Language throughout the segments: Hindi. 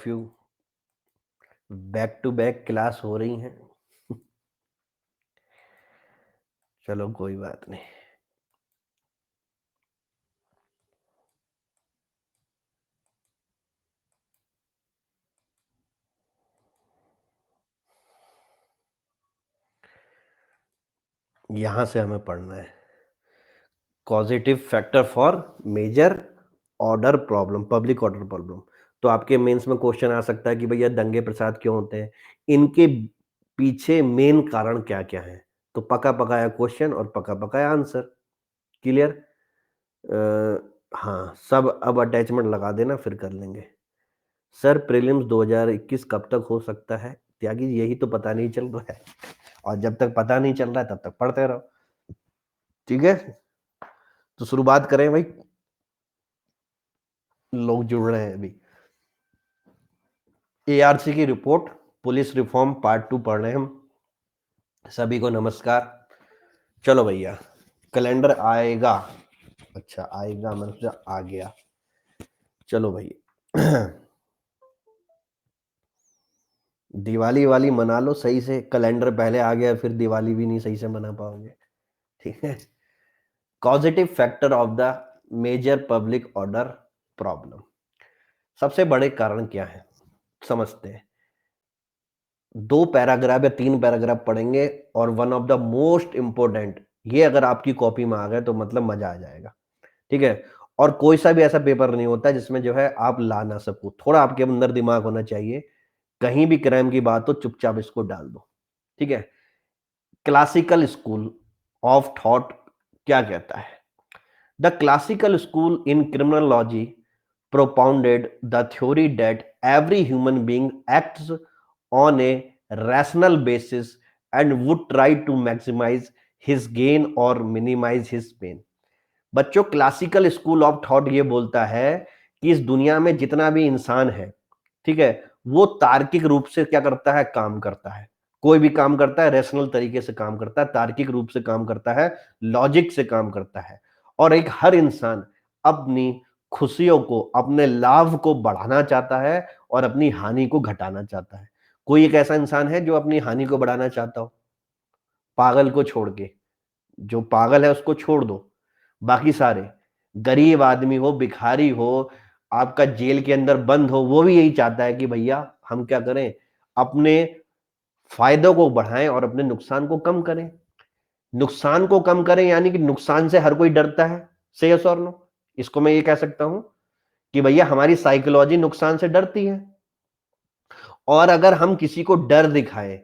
Of you back to back class हो रही हैं। चलो कोई बात नहीं। यहां से हमें पढ़ना है causative factor for major order problem, public order problem. तो आपके मेंस में क्वेश्चन आ सकता है कि भैया दंगे प्रसाद क्यों होते हैं, इनके पीछे मेन कारण क्या क्या है। तो पका पकाया क्वेश्चन और पका पकाया आंसर। क्लियर? हाँ, सब अब अटैचमेंट लगा देना, फिर कर लेंगे। सर प्रीलिम्स 2021 कब तक हो सकता है? त्यागी जी, यही तो पता नहीं चल रहा है, और जब तक पता नहीं चल रहा है तब तक पढ़ते रहो। ठीक है, तो शुरुआत करें भाई। लोग जुड़ रहे हैं अभी। एआरसी की रिपोर्ट, पुलिस रिफॉर्म पार्ट 2 पढ़ रहे हैं हम। सभी को नमस्कार। चलो भैया, कैलेंडर आएगा। अच्छा आएगा, मतलब सोचा आ गया। चलो भैया दिवाली वाली मना लो सही से। कैलेंडर पहले आ गया, फिर दिवाली भी नहीं सही से मना पाओगे। ठीक है। Causative factor of the major public order problem. सबसे बड़े कारण क्या है समझते हैं। 2 पैराग्राफ या 3 पैराग्राफ पढ़ेंगे, और one of the most important, ये अगर आपकी कॉपी में आ गए तो मतलब मजा आ जाएगा। ठीक है। और कोई सा भी ऐसा पेपर नहीं होता जिसमें जो है आप ला ना सको। थोड़ा आपके अंदर दिमाग होना चाहिए। कहीं भी क्राइम की बात हो, चुपचाप इसको डाल दो। ठीक है। क्लासिकल स्कूल ऑफ थॉट क्या कहता है? The classical school in criminology propounded the theory that every human being acts on a rational basis and would try to maximize his gain or minimize his pain. बच्चों, क्लासिकल स्कूल ऑफ थॉट ये बोलता है कि इस दुनिया में जितना भी इंसान है, ठीक है, वो तार्किक रूप से क्या करता है? काम करता है। कोई भी काम करता है रेशनल तरीके से काम करता है, तार्किक रूप से काम करता है, लॉजिक से काम करता है। और एक हर इंसान अपनी खुशियों को, अपने लाभ को बढ़ाना चाहता है और अपनी हानि को घटाना चाहता है। कोई एक ऐसा इंसान है जो अपनी हानि को बढ़ाना चाहता हो? पागल को छोड़ के। जो पागल है उसको छोड़ दो, बाकी सारे, गरीब आदमी हो, भिखारी हो, आपका जेल के अंदर बंद हो, वो भी यही चाहता है कि भैया हम क्या करें? अपने फायदों को बढ़ाएं और अपने नुकसान को कम करें। नुकसान को कम करें यानी कि नुकसान से हर कोई डरता है। से यस और नो? इसको मैं ये कह सकता हूं कि भैया हमारी साइकोलॉजी नुकसान से डरती है। और अगर हम किसी को डर दिखाएं,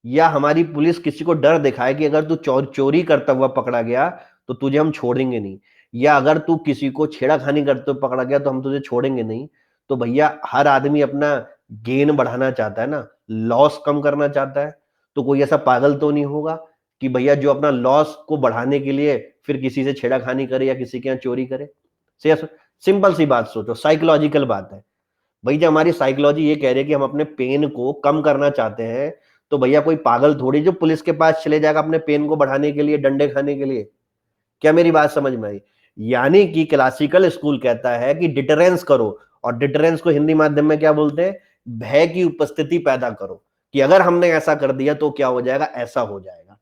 या हमारी पुलिस किसी को डर दिखाए कि अगर तू चोरी करता हुआ पकड़ा गया तो तुझे हम छोड़ेंगे नहीं, या अगर तू किसी को छेड़खानी करते हुए पकड़ा गया तो हम तुझे छोड़ेंगे नहीं, तो भैया हर आदमी अपना गेन बढ़ाना चाहता है ना, लॉस कम करना चाहता है। तो कोई ऐसा पागल तो नहीं होगा कि भैया जो अपना लॉस को बढ़ाने के लिए फिर किसी से छेड़खानी करे या किसी के यहाँ चोरी करे। सिंपल सी बात सोचो, साइकोलॉजिकल बात है। भाई जब हमारी साइकोलॉजी ये कह रही है कि हम अपने पेन को कम करना चाहते हैं, तो भैया कोई पागल थोड़ी जो पुलिस के पास चले जाएगा अपने पेन को बढ़ाने के लिए, डंडे खाने के लिए। क्या मेरी बात समझ में आई? यानी कि क्लासिकल स्कूल कहता है कि डिटरेंस करो, और डिटरेंस को हिंदी माध्यम में क्या बोलते हैं? भय की उपस्थिति पैदा करो, कि अगर हमने ऐसा कर दिया तो क्या हो जाएगा, ऐसा हो जाएगा।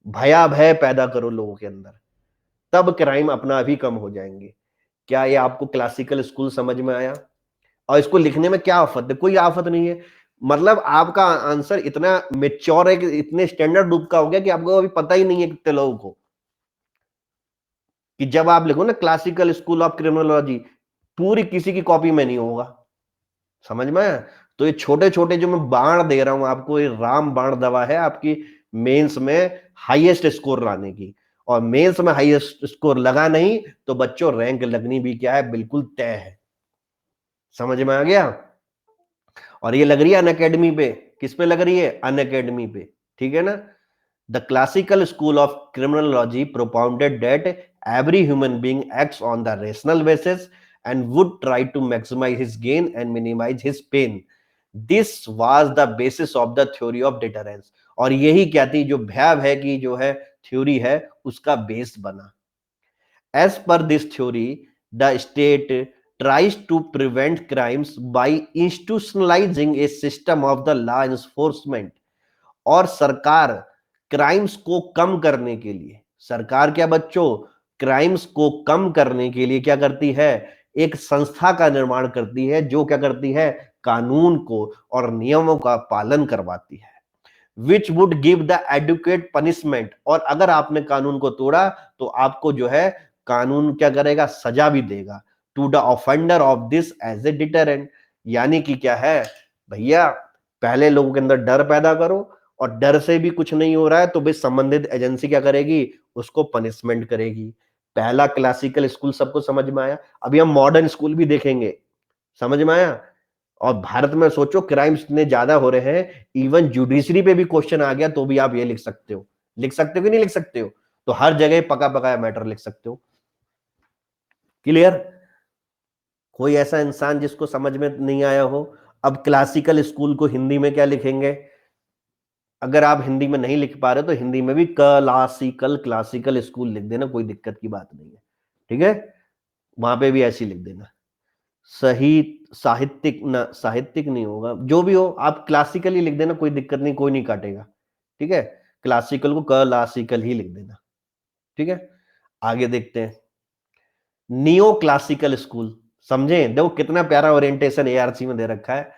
भया भय पैदा करो लोगों के अंदर, तब क्राइम अपना भी कम हो जाएंगे। क्या ये आपको क्लासिकल स्कूल समझ में आया? और इसको लिखने में क्या आफत है? कोई आफत नहीं है। मतलब आपका आंसर इतना मेच्योर है कि इतने स्टैंडर्ड रूप का हो गया कि आपको अभी पता ही नहीं है कितने लोगों को, कि जब आप लिखो ना क्लासिकल स्कूल ऑफ क्रिमिनोलॉजी, पूरी किसी की कॉपी में नहीं होगा। समझ में आया? तो ये छोटे छोटे जो मैं बाण दे रहा हूं आपको, ये राम बाण दवा है आपकी मेंस में हाईएस्ट स्कोर लाने की। और मेंस में हाईएस्ट स्कोर लगा नहीं तो बच्चों रैंक लगनी भी क्या है, बिल्कुल तय है। समझ में आ गया? और ये लग रही है अनअकैडमी पे। किस पे लग रही है? अनअकैडमी पे। ठीक है ना? The classical school of criminology propounded that every human being acts on the rational basis and would try to maximize his gain and minimize his pain. This was the basis of the theory of deterrence. और यही क्या थी? जो भय की जो है थ्योरी है, उसका बेस बना। As per this theory, the state tries to prevent crimes by institutionalizing a system of the law enforcement। और सरकार क्राइम्स को कम करने के लिए, सरकार क्या बच्चों, क्राइम्स को कम करने के लिए क्या करती है, एक संस्था का निर्माण करती है जो क्या करती है, कानून को और नियमों का पालन करवाती है। Which would give the educate punishment, और अगर आपने कानून को तोड़ा तो आपको जो है कानून क्या करेगा, सजा भी देगा। To the offender of this as a deterrent, यानी कि क्या है भैया, पहले लोगों के अंदर डर पैदा करो, और डर से भी कुछ नहीं हो रहा है तो भाई संबंधित एजेंसी क्या करेगी, उसको पनिशमेंट करेगी। पहला क्लासिकल स्कूल सबको समझ में आया, अभी हम मॉडर्न स्कूल भी देखेंगे, समझ में आया। और भारत में सोचो क्राइम्स इतने ज्यादा हो रहे हैं, इवन जुडिशरी पे भी क्वेश्चन आ गया तो भी आप ये लिख सकते हो, लिख सकते हो कि नहीं लिख सकते हो, तो हर जगह पका पकाया मैटर लिख सकते हो। क्लियर? कोई ऐसा इंसान जिसको समझ में नहीं आया हो? अब क्लासिकल स्कूल को हिंदी में क्या लिखेंगे? अगर आप हिंदी में नहीं लिख पा रहे तो हिंदी में भी क्लासिकल, क्लासिकल स्कूल लिख देना, कोई दिक्कत की बात नहीं है, ठीक है, वहां पे भी ऐसे ही लिख देना। सही, साहित्यिक ना, साहित्यिक नहीं होगा, जो भी हो आप क्लासिकल ही लिख देना, कोई दिक्कत नहीं, कोई नहीं काटेगा, ठीक है। क्लासिकल को क्लासिकल ही लिख देना, ठीक है। आगे देखते हैं, नियो क्लासिकल स्कूल, समझे, देखो कितना प्यारा ओरिएंटेशन एआरसी में दे रखा है।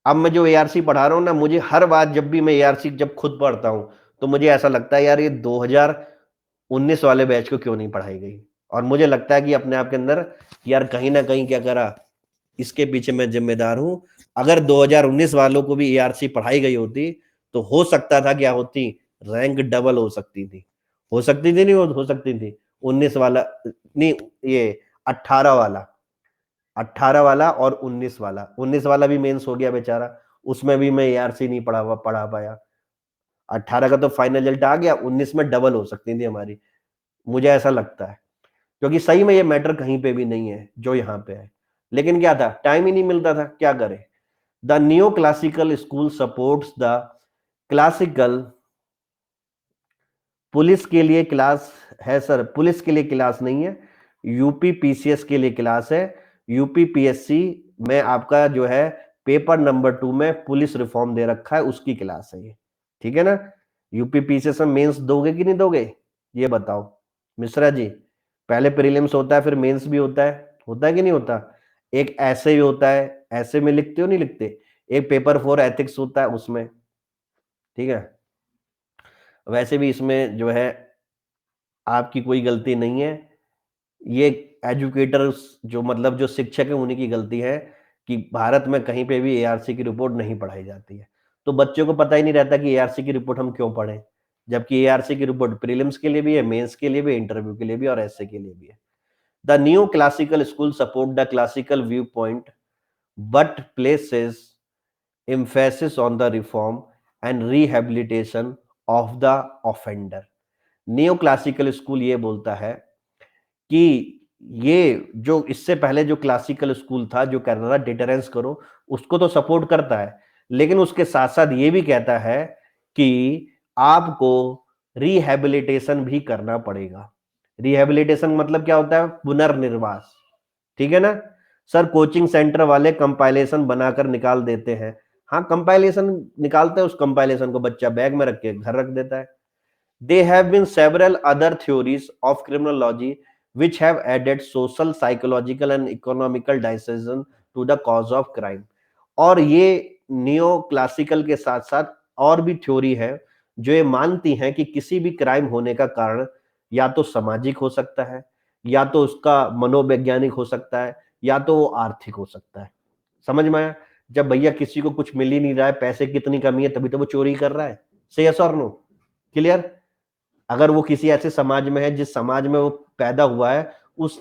अब मैं जो एआरसी पढ़ा रहा हूं ना, मुझे हर बार जब भी मैं एआरसी जब खुद पढ़ता हूं तो मुझे ऐसा लगता है यार ये 2019 वाले बैच को क्यों नहीं पढ़ाई गई, और मुझे लगता है कि अपने आप के अंदर यार कहीं ना कहीं क्या करा, इसके पीछे मैं जिम्मेदार हूं। अगर 2019 वालों को भी एआरसी पढ़ाई गई होती तो हो सकता था क्या होती, रैंक डबल हो सकती थी, हो सकती थी नहीं, हो सकती थी। 19 वाला नहीं, ये 18 वाला, 18 वाला और 19 वाला, 19 वाला भी मेंस हो गया बेचारा, उसमें भी मैं एआरसी नहीं पढ़ा पाया। 18 का तो फाइनल रिजल्ट आ गया, 19 में डबल हो सकती थी हमारी, मुझे ऐसा लगता है, क्योंकि सही में ये मैटर कहीं पे भी नहीं है जो यहाँ पे है। लेकिन क्या था, टाइम ही नहीं मिलता था, क्या करे। The new classical school supports the classical, police के लिए क्लास है सर, पुलिस के लिए क्लास नहीं है, यूपी पीसीएस के लिए क्लास है। यूपी पीएससी में आपका जो है पेपर नंबर 2 में पुलिस रिफॉर्म दे रखा है, उसकी क्लास है ये, ठीक है ना। यूपी पीसीएस में मेंस दोगे कि नहीं दोगे, ये बताओ मिश्रा जी। पहले प्रीलिम्स होता है फिर मेंस भी होता है कि नहीं होता। एक ऐसे भी होता है, ऐसे में लिखते हो नहीं लिखते, एक पेपर 4 एथिक्स होता है उसमें, ठीक है। वैसे भी इसमें जो है आपकी कोई गलती नहीं है, ये एजुकेटर जो मतलब जो शिक्षक है उन्हीं की गलती है कि भारत में कहीं पे भी एआरसी की रिपोर्ट नहीं पढ़ाई जाती है। तो बच्चों को पता ही नहीं रहता कि एआरसी की रिपोर्ट हम क्यों पढ़ें, जबकि एआरसी की रिपोर्ट प्रीलिम्स के लिए भी है, मेंस के लिए भी, इंटरव्यू के लिए भी और एसए के लिए भी है। The new classical school support the classical view point but places emphasis on the reform and rehabilitation of the offender। Neo classical school ये बोलता है कि ये जो इससे पहले जो क्लासिकल स्कूल था जो कह रहा था डिटरेंस करो, उसको तो सपोर्ट करता है, लेकिन उसके साथ साथ ये भी कहता है कि आपको रिहैबिलिटेशन भी करना पड़ेगा। रिहैबिलिटेशन मतलब क्या होता है, पुनर्निर्वास, ठीक है ना। सर कोचिंग सेंटर वाले कंपाइलेशन बनाकर निकाल देते हैं, हाँ कंपाइलेशन निकालते हैं, उस कंपाइलेशन को बच्चा बैग में रख के घर रख देता है। There have been several other theories of criminology which have added social, psychological and economical dimension to the cause of crime। और ये नियो क्लासिकल के साथ साथ और भी थ्योरी है जो ये मानती हैं कि किसी भी क्राइम होने का कारण या तो सामाजिक हो सकता है, या तो उसका मनोवैज्ञानिक हो सकता है, या तो वो आर्थिक हो सकता है। समझ में आया? जब भैया किसी को कुछ मिल ही नहीं रहा है, पैसे की इतनी कमी है, तभी तो वो चोरी कर रहा है। से यस और नो? क्लियर? अगर वो किसी ऐसे समाज में है जिस समाज में वो पैदा हुआ है, उस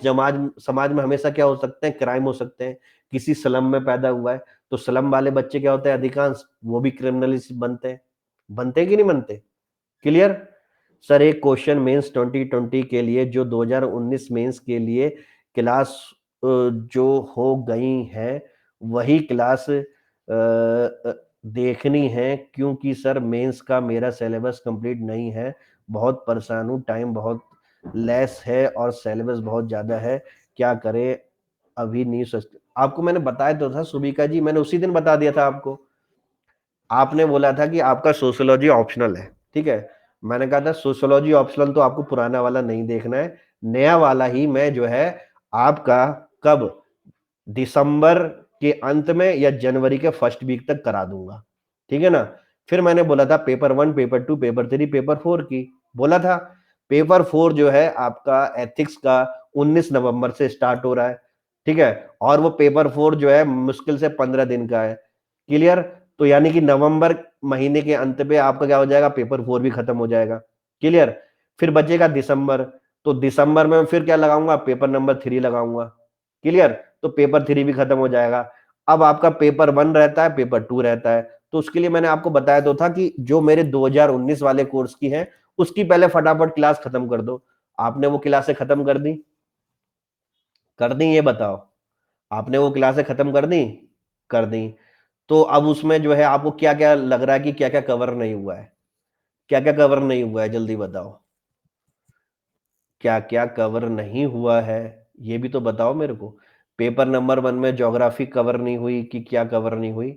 समाज में हमेशा क्या हो सकते हैं, क्राइम हो सकते हैं। किसी स्लम में पैदा हुआ है तो स्लम वाले बच्चे क्या होते हैं, अधिकांश वो भी क्रिमिनलिस्ट बनते हैं कि नहीं बनते। क्लियर? सर एक क्वेश्चन मेंस 2020 के लिए जो 2019 मेंस के लिए क्लास जो हो गई है वही क्लास देखनी है, क्योंकि सर मेंस का मेरा सिलेबस कंप्लीट नहीं है, बहुत परेशान हूँ, टाइम बहुत लेस है और सिलेबस बहुत ज़्यादा है, क्या करें, अभी नहीं सोच। आपको मैंने बताया तो था सुबिका जी, मैंने उसी दिन बता दिया था आपको। आपने बोला था कि आपका सोशियोलॉजी ऑप्शनल है, ठीक है। मैंने कहा था सोशियोलॉजी ऑप्शनल तो आपको पुराना वाला नहीं देखना है, नया वाला ही मैं जो है आपका कब दिसंबर के अंत में या जनवरी के फर्स्ट वीक तक करा दूंगा, ठीक है ना। फिर मैंने बोला था पेपर 1, पेपर 2, पेपर 3, पेपर 4 की बोला था। पेपर 4 जो है आपका एथिक्स का 19 नवंबर से स्टार्ट हो रहा है, ठीक है। और वो पेपर 4 जो है मुश्किल से 15 दिन का है। क्लियर। तो यानी कि नवंबर महीने के अंत पे आपका क्या हो जाएगा, पेपर 4 भी खत्म हो जाएगा। क्लियर। फिर बचेगा दिसंबर, तो दिसंबर में फिर क्या लगाऊंगा, पेपर नंबर 3 लगाऊंगा। क्लियर। तो पेपर 3 भी खत्म हो जाएगा। अब आपका पेपर 1 रहता है, पेपर 2 रहता है। तो उसके लिए मैंने आपको बताया तो था कि जो मेरे 2019 वाले कोर्स की है उसकी पहले फटाफट क्लास खत्म कर दो। आपने वो क्लासें खत्म कर दी? कर दी, ये बताओ। आपने वो क्लासें खत्म कर दी? कर दी। तो अब उसमें जो है आपको क्या क्या लग रहा है कि क्या क्या कवर नहीं हुआ है? क्या क्या कवर नहीं हुआ है, जल्दी बताओ। क्या क्या कवर नहीं हुआ है, ये भी तो बताओ मेरे को। पेपर नंबर 1 में ज्योग्राफी कवर नहीं हुई कि क्या कवर नहीं हुई?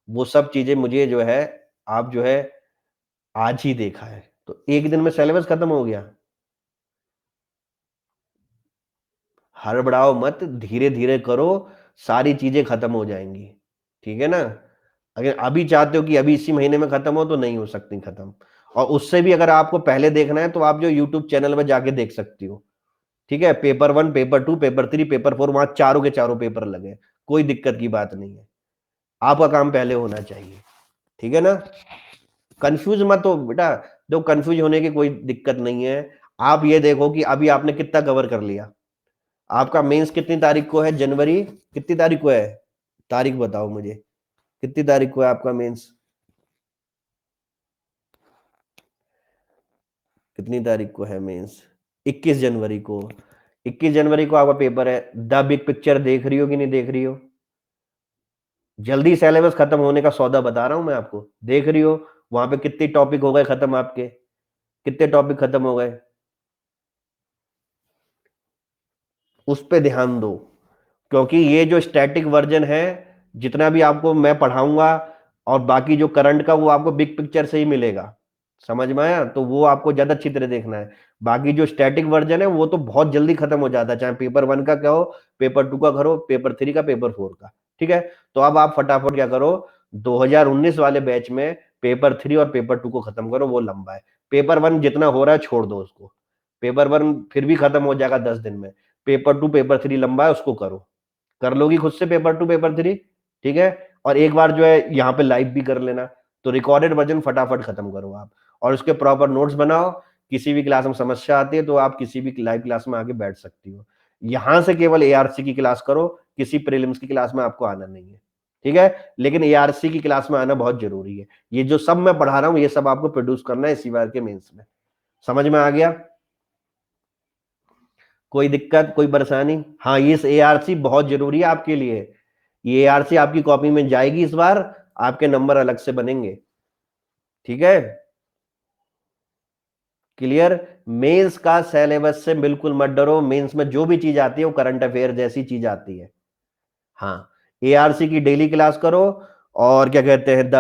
वो सब चीजें मुझे जो है आप जो है आज ही देखा है, तो एक दिन में सिलेबस खत्म हो गया। हड़बड़ाओ मत, धीरे धीरे करो, सारी चीजें खत्म हो जाएंगी, ठीक है ना। अगर अभी चाहते हो कि अभी इसी महीने में खत्म हो तो नहीं हो सकती खत्म। और उससे भी अगर आपको पहले देखना है तो आप जो यूट्यूब चैनल में जाके देख सकती हो, ठीक है। पेपर 1, पेपर 2, पेपर 3, पेपर 4, वहां चारों के चारों पेपर लगे, कोई दिक्कत की बात नहीं है। आपका काम पहले होना चाहिए, ठीक है ना। कंफ्यूज मत हो बेटा, देखो कंफ्यूज होने की कोई दिक्कत नहीं है। आप ये देखो कि अभी आपने कितना कवर कर लिया। आपका मेंस कितनी तारीख को है, जनवरी कितनी तारीख को है, तारीख बताओ मुझे, कितनी तारीख को है आपका मेंस? कितनी तारीख को है मेंस? 21 जनवरी को। 21 जनवरी को आपका पेपर है। द बिग पिक्चर देख रही हो कि नहीं देख रही हो? जल्दी सिलेबस खत्म होने का सौदा बता रहा हूं मैं आपको, देख रही हो? वहां पे कितने टॉपिक हो गए खत्म आपके, कितने टॉपिक खत्म हो गए? उस पे ध्यान दो, क्योंकि ये जो स्टैटिक वर्जन है, जितना भी आपको मैं पढ़ाऊंगा और बाकी जो करंट का वो आपको बिग पिक्चर से ही मिलेगा। समझ में आया? तो वो आपको ज्यादा अच्छी तरह देखना है। बाकी जो स्टैटिक वर्जन है वो तो बहुत जल्दी खत्म हो जाता है, चाहे पेपर 1 का क्या हो, पेपर 2 का करो, पेपर 3 का, पेपर 4 का, ठीक है। तो अब आप फटाफट क्या करो, 2019 वाले बैच में पेपर 3 और पेपर 2 को खत्म करो, वो लंबा है। पेपर 1 जितना हो रहा है छोड़ दो उसको, पेपर 1 फिर भी खत्म हो जाएगा 10 दिन में। पेपर 2, पेपर 3 लंबा है, उसको करो। कर लोगी खुद से पेपर 2, पेपर 3, ठीक है। और एक बार जो है यहाँ पे लाइव भी कर लेना। तो रिकॉर्डेड वर्जन फटाफट खत्म करो आप, और उसके प्रॉपर नोट्स बनाओ। किसी भी क्लास में समस्या आती है तो आप किसी भी लाइव क्लास में आके बैठ सकती हो। यहां से केवल एआरसी की क्लास करो, किसी प्रीलिम्स की क्लास में आपको आना नहीं है, ठीक है। लेकिन एआरसी की क्लास में आना बहुत जरूरी है। ये जो सब मैं पढ़ा रहा हूँ ये सब आपको प्रोड्यूस करना है इसी बार के मेंस में। समझ में आ गया? कोई दिक्कत, कोई परेशानी? हाँ, ये एआरसी बहुत जरूरी है आपके लिए। ये एआरसी आपकी कॉपी में जाएगी इस बार, आपके नंबर अलग से बनेंगे, ठीक है। क्लियर। मेंस का सिलेबस से बिल्कुल मत डरो, मेंस में जो भी चीज आती है वो करंट अफेयर जैसी चीज आती है। हाँ, एआरसी की डेली क्लास करो, और क्या कहते हैं द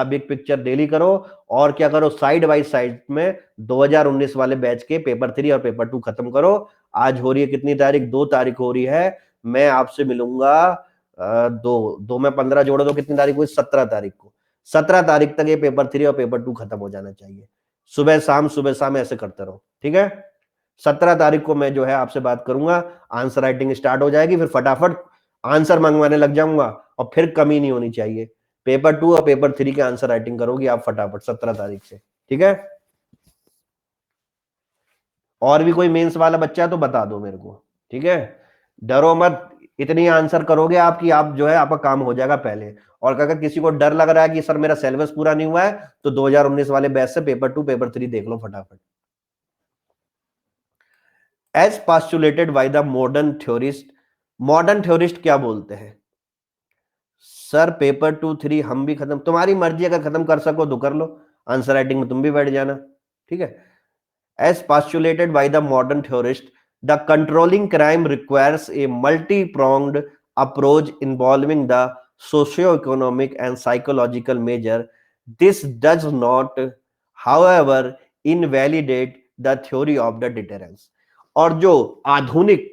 बिग पिक्चर डेली करो। और क्या करो, साइड बाय साइड में 2019 वाले बैच के पेपर 3 और पेपर 2 खत्म करो। आज हो रही है कितनी तारीख, 2 तारीख हो रही है। मैं आपसे मिलूंगा 2 में 15 जोड़ दो, कितनी तारीख हुई, 17 तारीख को। 17 तारीख तक ये पेपर 3 और पेपर 2 खत्म हो जाना चाहिए। सुबह शाम ऐसे करते रहो, ठीक है। 17 तारीख को मैं जो है आपसे बात करूंगा, आंसर राइटिंग स्टार्ट हो जाएगी, फिर फटाफट आंसर मंगवाने लग जाऊंगा, और फिर कमी नहीं होनी चाहिए। पेपर 2 और पेपर 3 के आंसर राइटिंग करोगी आप फटाफट 17 तारीख से, ठीक है। और भी कोई मेंस वाला बच्चा है तो बता दो मेरे को, ठीक है। डरो मत, इतनी आंसर करोगे आपकी, आप जो है आपका काम हो जाएगा पहले। और अगर किसी को डर लग रहा है कि सर मेरा सिलेबस पूरा नहीं हुआ है, तो 2019 वाले बैच से पेपर 2, पेपर 3 देख लो फटाफट। As postulated by the modern theorist. Modern theorist क्या बोलते हैं? सर पेपर 2, 3 हम भी खत्म, तुम्हारी मर्जी, अगर खत्म कर सको तो कर लो, आंसर राइटिंग में तुम भी बैठ जाना, ठीक है। As postulated by the modern theorist, The controlling crime requires a multi-pronged approach involving the socio-economic and psychological measure. This does not, however, invalidate the theory of the deterrence. और जो आधुनिक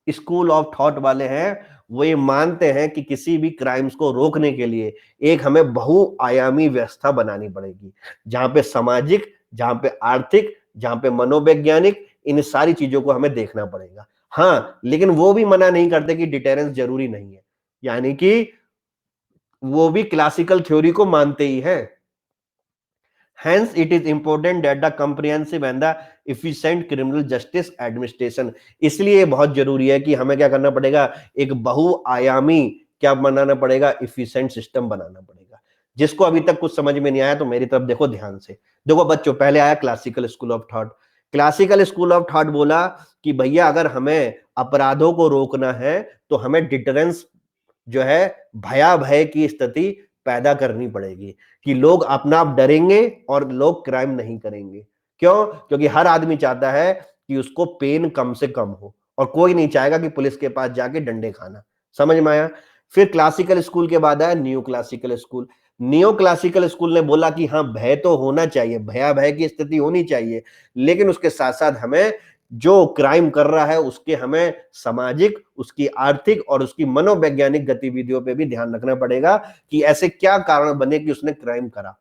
स्कूल ऑफ थॉट वाले हैं वो ये मानते हैं कि किसी भी क्राइम्स को रोकने के लिए एक हमें बहुआयामी व्यवस्था बनानी पड़ेगी, जहां पे सामाजिक, जहां पे आर्थिक, जहां पे मनोवैज्ञानिक, इन सारी चीजों को हमें देखना पड़ेगा। हाँ, लेकिन वो भी मना नहीं करते कि डिटेरेंस जरूरी नहीं है, यानी कि वो भी क्लासिकल थ्योरी को मानते ही हैं। Hence, it is important that the comprehensive and the efficient criminal justice administration, इसलिए बहुत जरूरी है कि हमें क्या करना पड़ेगा, एक बहुआयामी क्या बनाना पड़ेगा, इफिशिएंट सिस्टम बनाना पड़ेगा। जिसको अभी तक कुछ समझ में नहीं आया तो मेरी तरफ देखो ध्यान से। देखो बच्चों, पहले आया classical school of thought. Classical school of thought बोला कि भैया अगर हमें अपराधों को रोकना है तो हमें डिटरेंस जो है, भयाभय की स्थिति पैदा करनी पड़ेगी कि लोग अपना आप डरेंगे और लोग क्राइम नहीं करेंगे। क्यों? क्योंकि हर आदमी चाहता है कि उसको पेन कम से कम हो और कोई नहीं चाहेगा कि पुलिस के पास जाके डंडे खाना। समझ में आया? फिर क्लासिकल स्कूल के बाद आया new classical school. New classical school ने बोला कि हाँ, भय तो होना चाहिए, भयाभय की स्थिति होनी चाहिए, लेकिन उसके साथ साथ हमें जो क्राइम कर रहा है उसके हमें सामाजिक, उसकी आर्थिक और उसकी मनोवैज्ञानिक गतिविधियों पे भी ध्यान रखना पड़ेगा कि ऐसे क्या कारण बने कि उसने क्राइम करा।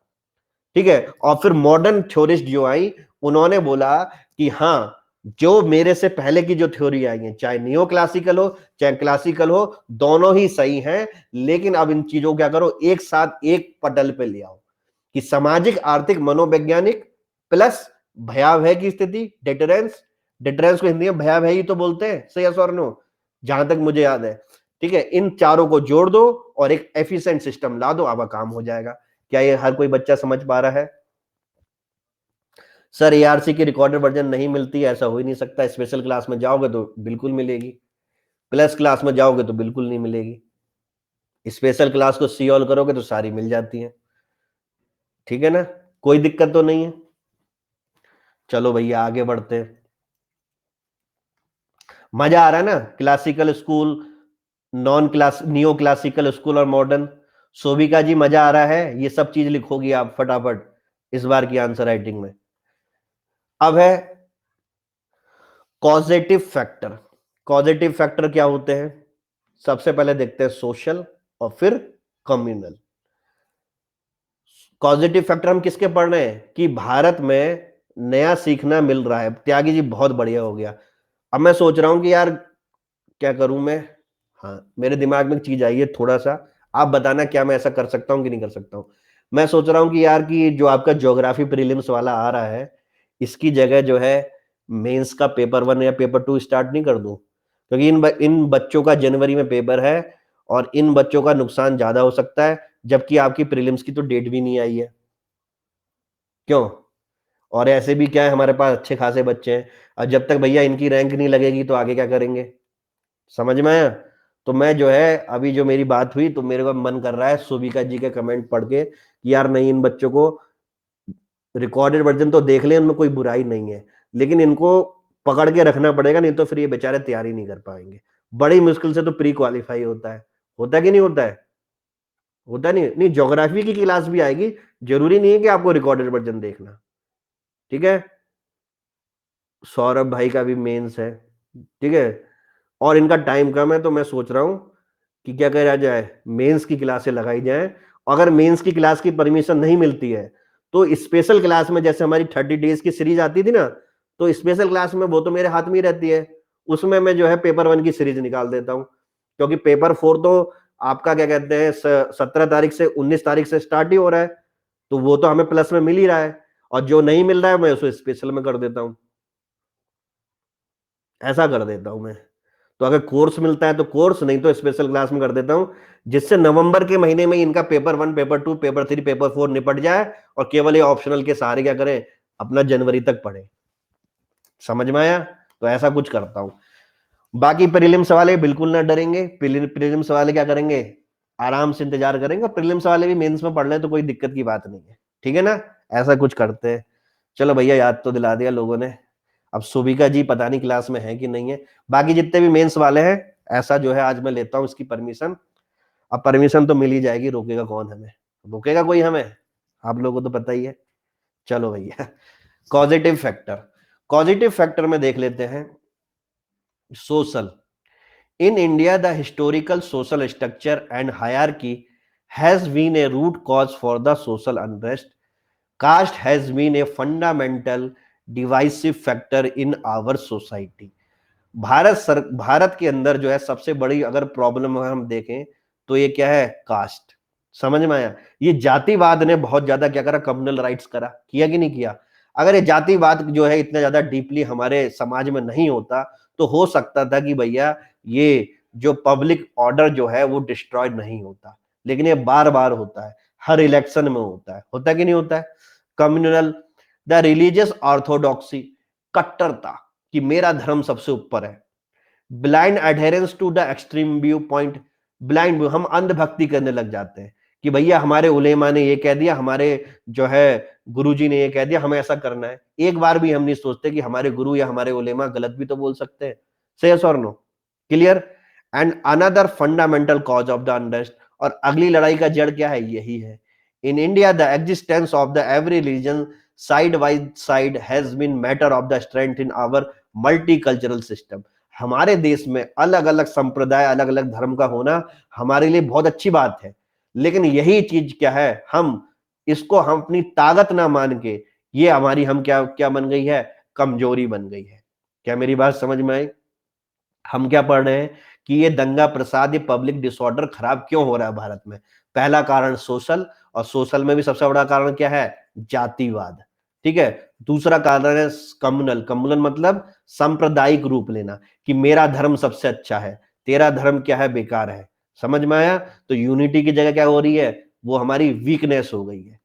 ठीक है? और फिर मॉडर्न थ्योरिस्ट जो आई उन्होंने बोला कि हाँ, जो मेरे से पहले की जो थ्योरी आई है, चाहे नियो क्लासिकल हो चाहे क्लासिकल हो, दोनों ही सही हैं, लेकिन अब इन चीजों को क्या करो, एक साथ एक पटल पे ले आओ कि सामाजिक, आर्थिक, मनोवैज्ञानिक प्लस भयावह की स्थिति, डिटरेंस। डिटरेंस को हिंदी में भयावह ही तो बोलते हैं, सही है और नो, जहां तक मुझे याद है। ठीक है, इन चारों को जोड़ दो और एक एफिशिएंट सिस्टम ला दो, आपका काम हो जाएगा। क्या ये हर कोई बच्चा समझ पा रहा है? सर एआरसी की रिकॉर्डेड वर्जन नहीं मिलती, ऐसा हो ही नहीं सकता। स्पेशल क्लास में जाओगे तो बिल्कुल मिलेगी, प्लस क्लास में जाओगे तो बिल्कुल नहीं मिलेगी। स्पेशल क्लास को सी ऑल करोगे तो सारी मिल जाती है। ठीक है ना, कोई दिक्कत तो नहीं है। चलो भैया आगे बढ़ते हैं। मजा आ रहा है ना? Classical school, non class, neo classical school और मॉडर्न। सोभिका जी मजा आ रहा है? ये सब चीज लिखोगी आप फटाफट इस बार की आंसर राइटिंग में। अब है कॉजेटिव फैक्टर। कॉजेटिव फैक्टर क्या होते हैं? सबसे पहले देखते हैं सोशल और फिर कम्युनल। कॉजेटिव फैक्टर हम किसके पढ़ रहे हैं कि भारत में नया सीखना मिल रहा है। त्यागी जी बहुत बढ़िया हो गया। अब मैं सोच रहा हूं कि यार क्या करूं मैं। हाँ, मेरे दिमाग में एक चीज आई है थोड़ा सा, आप बताना क्या मैं ऐसा कर सकता हूं कि नहीं कर सकता हूं। मैं सोच रहा हूं कि यार कि जो आपका ज्योग्राफी प्रीलिम्स वाला आ रहा है, इसकी जगह जो है मेंस का पेपर 1 या पेपर 2 स्टार्ट नहीं कर दूं, क्योंकि इन बच्चों का जनवरी में पेपर है और इन बच्चों का नुकसान ज्यादा हो सकता है, जबकि आपकी प्रीलिम्स की तो डेट भी नहीं आई है। क्यों? और ऐसे भी क्या है, हमारे पास अच्छे खासे बच्चे हैं, और जब तक भैया इनकी रैंक नहीं लगेगी तो आगे क्या करेंगे? समझ में आया? तो मैं जो है अभी जो मेरी बात हुई तो मेरे को मन कर रहा है सुविका जी के कमेंट पढ़ के कि यार नहीं, इन बच्चों को रिकॉर्डेड वर्जन तो देख लें, उनमें कोई बुराई नहीं है, लेकिन इनको पकड़ के रखना पड़ेगा, नहीं तो फिर ये बेचारे तैयारी नहीं कर पाएंगे। बड़ी मुश्किल से तो प्री क्वालिफाई होता है। होता है कि नहीं होता है? होता नहीं? नहीं, ज्योग्राफी की क्लास भी आएगी, जरूरी नहीं है कि आपको रिकॉर्डेड वर्जन देखना। ठीक है, सौरभ भाई का भी मेंस है। ठीक है, और इनका टाइम कम है, तो मैं सोच रहा हूं कि क्या करा जाए, मेंस की क्लासें लगाई जाए। अगर मेंस की क्लास की परमिशन नहीं मिलती है तो स्पेशल क्लास में, जैसे हमारी 30 डेज की सीरीज आती थी ना, तो स्पेशल क्लास में वो तो मेरे हाथ में ही रहती है, उसमें मैं जो है पेपर 1 की सीरीज निकाल देता हूं, क्योंकि पेपर 4 तो आपका क्या कहते हैं 17 तारीख से 19 तारीख से स्टार्ट ही हो रहा है, तो वो तो हमें प्लस में मिल ही रहा है, और जो नहीं मिल रहा है मैं उसको स्पेशल में कर देता हूं। ऐसा कर देता हूं मैं। तो अगर कोर्स मिलता है तो कोर्स, नहीं तो स्पेशल क्लास में कर देता हूं, जिससे नवंबर के महीने में इनका पेपर 1, पेपर 2, पेपर 3, पेपर 4 निपट जाए और केवल ये ऑप्शनल के सहारे क्या करें, अपना जनवरी तक पढ़े। समझ में आया? तो ऐसा कुछ करता हूं। बाकी प्रीलिम्स वाले बिल्कुल ना डरेंगे, प्रीलिम्स वाले क्या करेंगे, आराम से इंतजार करेंगे, प्रीलिम्स वाले भी मेंस में पढ़ ले तो कोई दिक्कत की बात नहीं है। ठीक है ना? ऐसा कुछ करते हैं। चलो भैया, याद तो दिला दिया लोगों ने। अब सुबिका जी पता नहीं क्लास में है कि नहीं है, बाकी जितने भी मेंस वाले हैं ऐसा जो है आज मैं लेता हूं इसकी परमिशन। अब परमिशन तो मिल ही जाएगी, रोकेगा कौन हमें, रोकेगा कोई हमें, आप लोगों को तो पता ही है। चलो भैया, पॉजिटिव फैक्टर, पॉजिटिव फैक्टर में देख लेते हैं social. In India, the historical social structure and hierarchy has been a root cause for the social unrest. Caste has been a fundamental divisive factor in our society. Bharat के अंदर जो है सबसे बड़ी अगर प्रॉब्लम हम देखें तो ये क्या है, कास्ट। समझ में आया? ये जातिवाद ने बहुत ज्यादा क्या करा, कम्युनल राइट्स करा, किया कि नहीं किया? अगर ये जातिवाद जो है इतना ज्यादा डीपली हमारे समाज में नहीं होता तो हो सकता था कि भैया ये जो पब्लिक ऑर्डर जो है वो डिस्ट्रॉय नहीं होता, लेकिन ये बार बार होता है, हर इलेक्शन में होता है कि नहीं होता है? कम्युनल, द रिलीजियस ऑर्थोडॉक्सी, कट्टरता कि मेरा धर्म सबसे ऊपर है, blind adherence to the extreme view point, blind view, हम अंधभक्ति करने लग जाते हैं कि भैया हमारे उलेमा ने ये कह दिया, हमारे जो है गुरुजी ने ये कह दिया, हमें ऐसा करना है। एक बार भी हम नहीं सोचते कि हमारे गुरु या हमारे उलेमा गलत भी तो बोल सकते हैं। से यस और no? Clear? And another fundamental cause of the unrest, और अगली लड़ाई का जड़ क्या है, यही है। In India the existence of the every religion side by side has been matter of the strength in our multicultural system. हमारे देश में अलग अलग संप्रदाय, अलग अलग धर्म का होना हमारे लिए बहुत अच्छी बात है, लेकिन यही चीज क्या है, हम इसको हम अपनी ताकत ना मान के, ये हमारी हम क्या क्या बन गई है, कमजोरी बन गई है। क्या मेरी बात समझ में आई? हम क्या पढ़ रहे हैं कि ये दंगा प्रसाद, ये पब्लिक डिसऑर्डर खराब क्यों हो रहा है भारत में? पहला कारण सोशल, और सोशल में भी सबसे बड़ा कारण क्या है, जातिवाद। ठीक है। दूसरा कारण है कम्युनल, कम्युनल मतलब सांप्रदायिक रूप लेना कि मेरा धर्म सबसे अच्छा है, तेरा धर्म क्या है, बेकार है। समझ में आया? तो यूनिटी की जगह क्या हो रही है, वो हमारी वीकनेस हो गई है।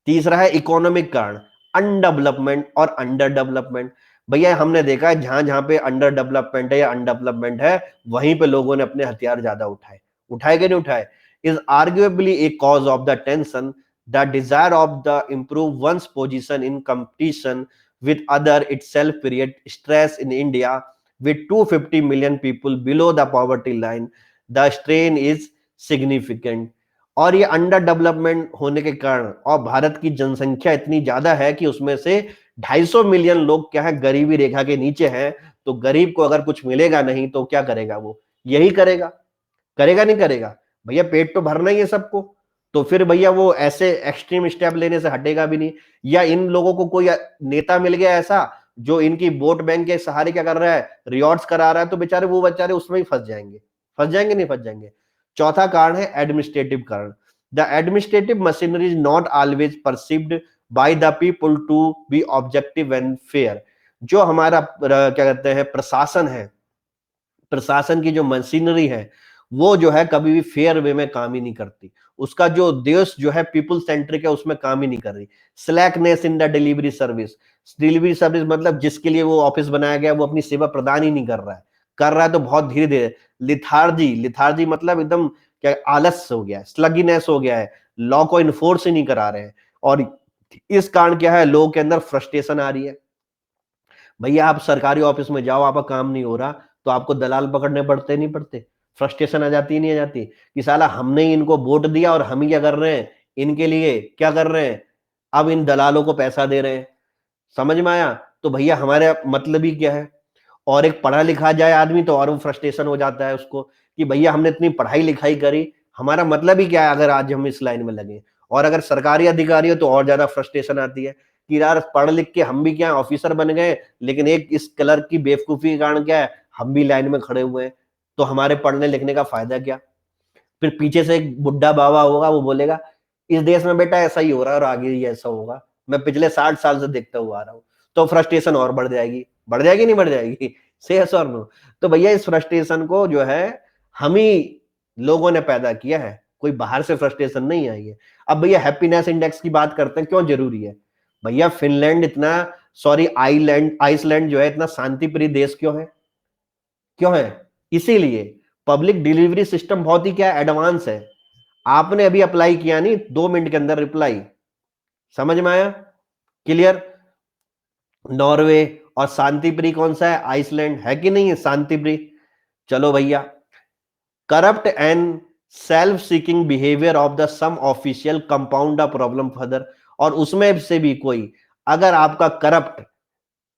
तीसरा है इकोनॉमिक कारण, अनडेवलपमेंट और अंडर डेवलपमेंट। भैया हमने देखा है जहां जहां पे अंडर डेवलपमेंट है या अनडेवलपमेंट है, वहीं पे लोगों ने अपने हथियार ज्यादा उठाए, उठाए कि नहीं उठाए? Is arguably a cause of the tension, the desire of the improve one's position in competition with other itself create stress in India with 250 million people below the poverty line. The strain is significant. और ये अंडर डेवलपमेंट होने के कारण, और भारत की जनसंख्या इतनी ज्यादा है कि उसमें से 250 मिलियन लोग क्या है, गरीबी रेखा के नीचे हैं। तो गरीब को अगर कुछ मिलेगा नहीं तो क्या करेगा, वो यही करेगा, करेगा नहीं करेगा? भैया पेट तो भरना ही है सबको, तो फिर भैया वो ऐसे एक्सट्रीम स्टेप लेने से हटेगा भी नहीं। या इन लोगों को कोई नेता मिल गया ऐसा जो इनकी वोट बैंक के सहारे क्या कर रहा है, रिवॉर्ड्स करा रहा है, तो बेचारे वो बेचारे उसमें ही फंस जाएंगे, फंस जाएंगे नहीं फंस जाएंगे? चौथा कारण है एडमिनिस्ट्रेटिव कारण। The administrative machinery is not always perceived by the people to be objective and fair. जो हमारा क्या कहते हैं प्रशासन है, प्रशासन की जो मशीनरी है वो जो है कभी भी फेयर वे में काम ही नहीं करती। उसका जो देश जो है पीपल सेंट्रिक है, उसमें काम ही नहीं कर रही। Slackness in the delivery service, delivery service मतलब जिसके लिए वो ऑफिस बनाया गया वो अपनी सेवा प्रदान ही नहीं कर रहा है, कर रहा है तो बहुत धीरे धीरे। लिथार्जी, लिथार्जी मतलब एकदम क्या, आलस हो गया है, स्लगीनेस हो गया है, लॉ को इन्फोर्स ही नहीं करा रहे हैं। और इस कारण क्या है, लोगों के अंदर फ्रस्ट्रेशन आ रही है। भैया आप सरकारी ऑफिस में जाओ, आपका काम नहीं हो रहा तो आपको दलाल पकड़ने पड़ते नहीं पड़ते? फ्रस्ट्रेशन आ जाती नहीं आ जाती कि साला हमने ही इनको वोट दिया और हम ही क्या कर रहे हैं, इनके लिए क्या कर रहे हैं, अब इन दलालों को पैसा दे रहे हैं। समझ में आया? तो भैया हमारे मतलब ही क्या है? और एक पढ़ा लिखा जाए आदमी तो और वो फ्रस्ट्रेशन हो जाता है उसको कि भैया हमने इतनी पढ़ाई लिखाई करी, हमारा मतलब ही क्या है अगर आज हम इस लाइन में लगे। और अगर सरकारी अधिकारी हो तो और ज्यादा फ्रस्ट्रेशन आती है कि यार पढ़ लिख के हम भी क्या ऑफिसर बन गए, लेकिन एक इस क्लर्क की बेवकूफी के कारण क्या है, हम भी लाइन में खड़े हुए हैं, तो हमारे पढ़ने लिखने का फायदा क्या? फिर पीछे से एक बुढ़ा बाबा होगा, वो बोलेगा इस देश में बेटा ऐसा ही हो रहा है और आगे ही ऐसा होगा, मैं पिछले 60 साल से देखता हुआ आ रहा हूँ। तो फ्रस्ट्रेशन और बढ़ जाएगी, बढ़ जाएगी नहीं बढ़ जाएगी? से यस और नो? तो भैया इस फ्रस्ट्रेशन को जो है हम ही लोगों ने पैदा किया है, कोई बाहर से फ्रस्ट्रेशन नहीं आई है। अब भैया हैप्पीनेस इंडेक्स की बात करते हैं, क्यों जरूरी है? भैया फिनलैंड इतना, सॉरी आइलैंड, आइसलैंड जो है इतना शांति प्रिय देश क्यों है? क्यों है? इसीलिए पब्लिक डिलीवरी सिस्टम बहुत ही क्या एडवांस है। आपने अभी अप्लाई किया नहीं, 2 मिनट के अंदर रिप्लाई। समझ में आया? क्लियर? नॉर्वे और शांति प्रिय कौन सा है? आइसलैंड, है कि नहीं है शांति प्रिय? चलो भैया, corrupt and self seeking behaviour of the some official compound the problem further. और उसमें से भी कोई अगर आपका करप्ट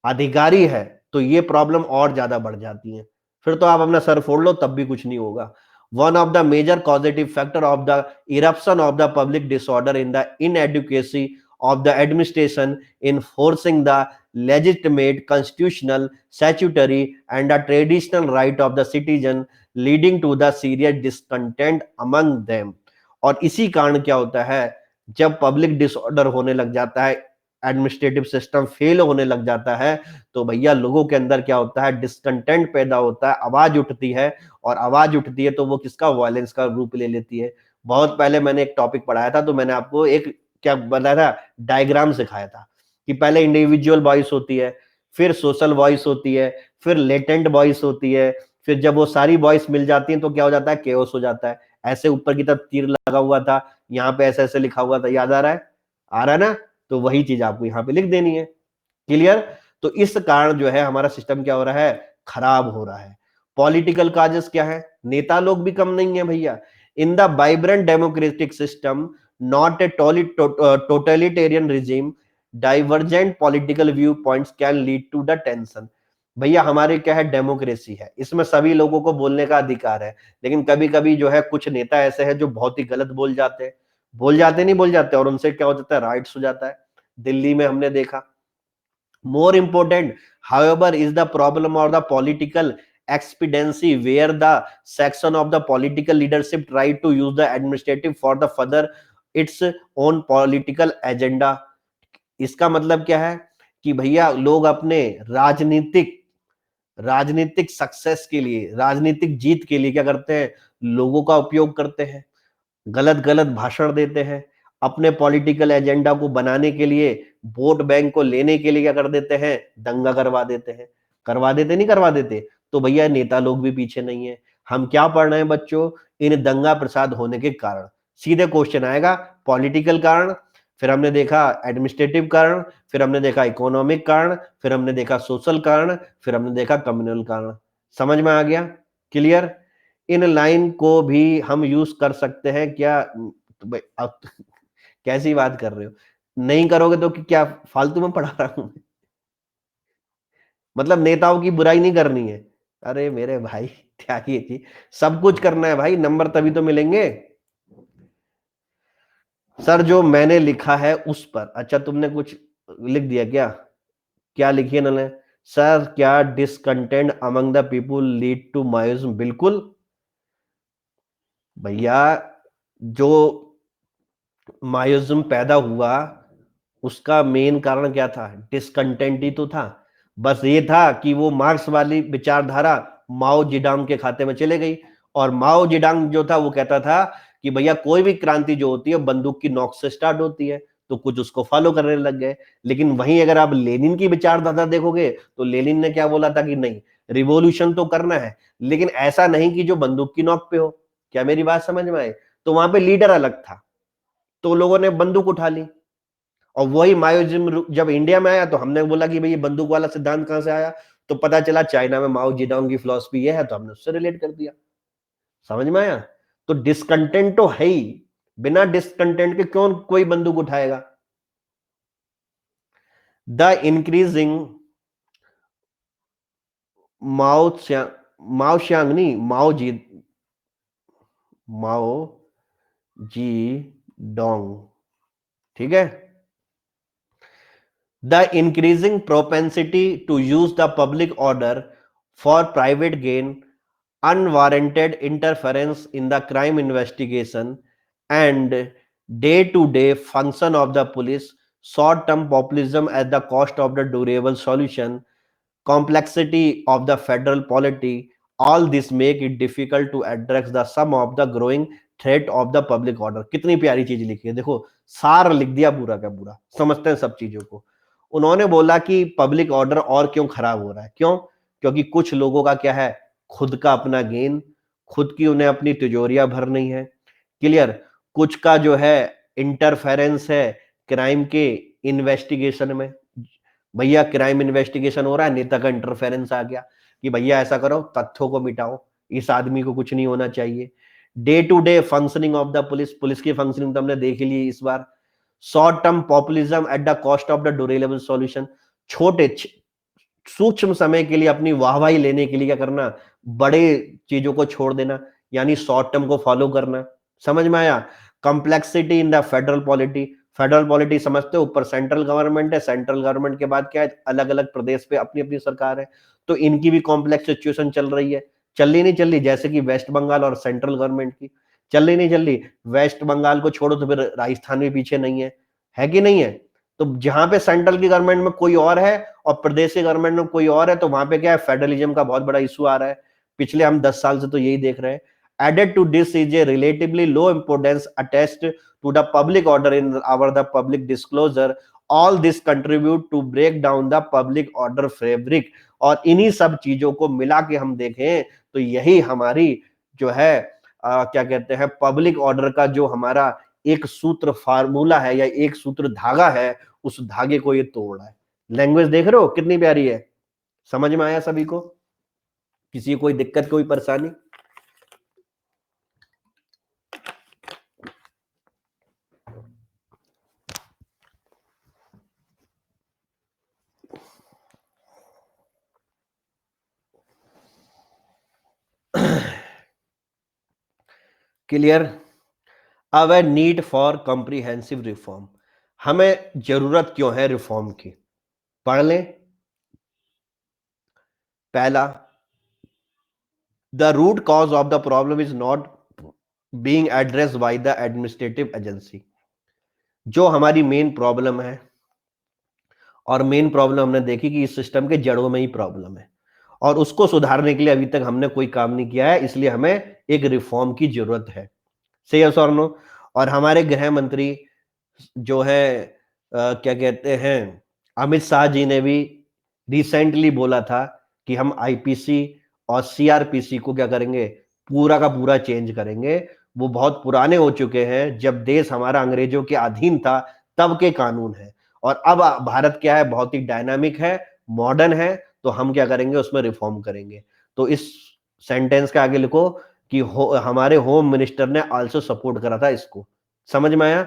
अधिकारी है तो ये प्रॉब्लम और ज्यादा बढ़ जाती है, फिर तो आप अपना सर फोड़ लो तब भी कुछ नहीं होगा। One of the major causative factor of the eruption of the public disorder in the inadequacy of the administration in forcing the legitimate constitutional, statutory, and the traditional right of the citizen, leading to the serious discontent among them। और इसी कारण क्या होता है, जब पब्लिक डिसऑर्डर होने लग जाता है, एडमिनिस्ट्रेटिव सिस्टम फेल होने लग जाता है, तो भैया लोगों के अंदर क्या होता है, डिसकंटेंट पैदा होता है, आवाज उठती है। और आवाज उठती है तो वो किसका? वायलेंस का रूप ले लेती है। बहुत पहले मैंने एक टॉपिक पढ़ाया था, तो मैंने आपको एक क्या बताया था, डायग्राम सिखाया था कि पहले इंडिविजुअल वॉइस होती है, फिर सोशल वॉइस होती है, फिर लेटेंट वॉइस होती है, फिर जब वो सारी वॉइस मिल जाती है तो क्या हो जाता है? केओस हो जाता है। ऐसे ऊपर की तरफ तीर लगा हुआ था, यहाँ पे ऐसे ऐसे लिखा हुआ था, याद आ रहा है? आ रहा है ना? तो वही चीज आपको यहाँ पे लिख देनी है। क्लियर? तो इस कारण जो है हमारा सिस्टम क्या हो रहा है? खराब हो रहा है। पॉलिटिकल काजेस क्या है? नेता लोग भी कम नहीं है भैया। In the vibrant democratic system, not a totalitarian regime, divergent political view points can lead to the tension. भैया हमारे क्या है? डेमोक्रेसी है, इसमें सभी लोगों को बोलने का अधिकार है, लेकिन कभी कभी जो है कुछ नेता ऐसे हैं जो बहुत ही गलत बोल जाते हैं, बोल जाते नहीं बोल जाते, और उनसे क्या हो जाता है? राइट्स हो जाता है। दिल्ली में हमने देखा। More important, however, is the problem or the political expediency, where the section of the political leadership try to use the administrative for the further its own political agenda। इसका मतलब क्या है कि भैया लोग अपने राजनीतिक राजनीतिक सक्सेस के लिए, राजनीतिक जीत के लिए क्या करते हैं? लोगों का उपयोग करते हैं, गलत गलत भाषण देते हैं, अपने पॉलिटिकल एजेंडा को बनाने के लिए, वोट बैंक को लेने के लिए क्या कर देते हैं? दंगा करवा देते हैं। करवा देते नहीं करवा देते? तो भैया नेता लोग भी पीछे नहीं है। हम क्या पढ़ रहे हैं बच्चों? इन दंगा प्रसाद होने के कारण। सीधे क्वेश्चन आएगा, पॉलिटिकल कारण, फिर हमने देखा एडमिनिस्ट्रेटिव कारण, फिर हमने देखा इकोनॉमिक कारण, फिर हमने देखा सोशल कारण, फिर हमने देखा कम्युनल कारण। समझ में आ गया? क्लियर? इन लाइन को भी हम यूज कर सकते हैं क्या? तो अब कैसी बात कर रहे हो? नहीं करोगे तो क्या फालतू में पढ़ा रहा हूं? मतलब नेताओं की बुराई नहीं करनी है? अरे मेरे भाई त्यागी थी, सब कुछ करना है भाई, नंबर तभी तो मिलेंगे। सर जो मैंने लिखा है उस पर, अच्छा तुमने कुछ लिख दिया क्या? क्या लिखिए ना? सर क्या discontent among the people lead to Maoism? बिल्कुल भैया, जो मायोज्म पैदा हुआ उसका मेन कारण क्या था? डिसकंटेंट ही तो था। बस ये था कि वो मार्क्स वाली विचारधारा माओ जिडांग के खाते में चले गई। और माओ जिडांग जो था वो कहता था कि भैया कोई भी क्रांति जो होती है बंदूक की नोक से स्टार्ट होती है, तो कुछ उसको फॉलो करने लग गए। लेकिन वहीं अगर आप लेनिन की विचारधारा देखोगे तो लेनिन ने क्या बोला था कि नहीं, रिवॉल्यूशन तो करना है लेकिन ऐसा नहीं कि जो बंदूक की नोक पे हो। क्या मेरी बात समझ में आए? तो वहां पे लीडर अलग था, तो लोगों ने बंदूक उठा ली। और वही माओइज्म जब इंडिया में आया तो हमने बोला कि भाई ये बंदूक वाला सिद्धांत कहां से आया? तो पता चला चाइना में माओ जेडोंग की फिलॉसफी ये है, तो हमने उससे रिलेट कर दिया। समझ में आया? तो डिसकंटेंट तो है ही, बिना डिसकंटेंट के क्यों कोई बंदूक उठाएगा? द इंक्रीजिंग माओ माओ श्यांग नहीं, माओ जी डोंग, ठीक है। The increasing propensity to use the public order for private gain, unwarranted interference in the crime investigation, and day-to-day function of the police, short-term populism at the cost of the durable solution, complexity of the federal polity, all this make it difficult to address the sum of the growing threat of the public order। कितनी प्यारी चीज लिखी है देखो, सार लिख दिया पूरा का पूरा, समझते हैं सब चीजों को। उन्होंने बोला कि पब्लिक ऑर्डर और क्यों खराब हो रहा है? क्यों? क्योंकि कुछ लोगों का क्या है, खुद का अपना गेन, खुद की उन्हें अपनी तिजोरियां भरनी है। क्लियर? कुछ का जो है इंटरफेरेंस है क्राइम के इन्वेस्टिगेशन में। भैया क्राइम इन्वेस्टिगेशन हो रहा है, नेता का इंटरफेरेंस आ गया कि भैया ऐसा करो, तथ्यों को मिटाओ, इस आदमी को कुछ नहीं होना चाहिए। Day to day functioning of the police, police की फंक्शनिंग तो हमने देख ली इस बार। Short term populism at the cost of the durable solution, छोटे सूक्ष्म समय के लिए अपनी वाहवाही लेने के लिए क्या करना, बड़े चीजों को छोड़ देना, यानी शॉर्ट टर्म को फॉलो करना। समझ में आया? Complexity in the federal polity, federal polity समझते हो, ऊपर सेंट्रल गवर्नमेंट है, सेंट्रल गवर्नमेंट के बाद क्या है, अलग अलग प्रदेश पे अपनी अपनी सरकार है, तो इनकी भी कॉम्प्लेक्स सिचुएशन चल रही है। चल रही नहीं चल रही? जैसे कि वेस्ट बंगाल और सेंट्रल गवर्नमेंट की चल रही नहीं चल रही? वेस्ट बंगाल को छोड़ो तो फिर राजस्थान भी पीछे नहीं है कि नहीं है? तो जहां पे सेंट्रल की गवर्नमेंट में कोई और है और प्रदेश की गवर्नमेंट में कोई और है, तो वहां पे क्या है, फेडरलिज्म का बहुत बड़ा इशू आ रहा है। पिछले हम 10 साल से तो यही देख रहे हैं। Added to this is a relatively low importance attached to the public order in our the public disclosure, all this contribute to break down the public order fabric. और इन्हीं सब चीजों को मिला के हम देखें तो यही हमारी जो है क्या कहते हैं, पब्लिक ऑर्डर का जो हमारा एक सूत्र फार्मूला है या एक सूत्र धागा है, उस धागे को ये तोड़ रहा है। लैंग्वेज देख रहे हो कितनी प्यारी है? समझ में आया सभी को? किसी को कोई दिक्कत, कोई परेशानी? क्लियर? अब है नीड फॉर कॉम्प्रिहेंसिव रिफॉर्म। हमें जरूरत क्यों है रिफॉर्म की? पढ़ लें। पहला, the root cause of the problem is not being addressed by the administrative agency. जो हमारी मेन प्रॉब्लम है, और मेन प्रॉब्लम हमने देखी कि इस सिस्टम के जड़ों में ही प्रॉब्लम है, और उसको सुधारने के लिए अभी तक हमने कोई काम नहीं किया है, इसलिए हमें एक रिफॉर्म की जरूरत है। सही है और नो? और हमारे गृह मंत्री जो है क्या कहते हैं, अमित शाह जी ने भी रिसेंटली बोला था कि हम आईपीसी और सीआरपीसी को क्या करेंगे, पूरा का पूरा चेंज करेंगे। वो बहुत पुराने हो चुके हैं, जब देश हमारा अंग्रेजों के अधीन था तब के कानून है, और अब भारत क्या है, बहुत ही डायनामिक है, मॉडर्न है, तो हम क्या करेंगे, उसमें रिफॉर्म करेंगे। तो इस सेंटेंस के आगे लिखो कि हमारे होम मिनिस्टर ने आल्सो सपोर्ट करा था इसको। समझ में आया?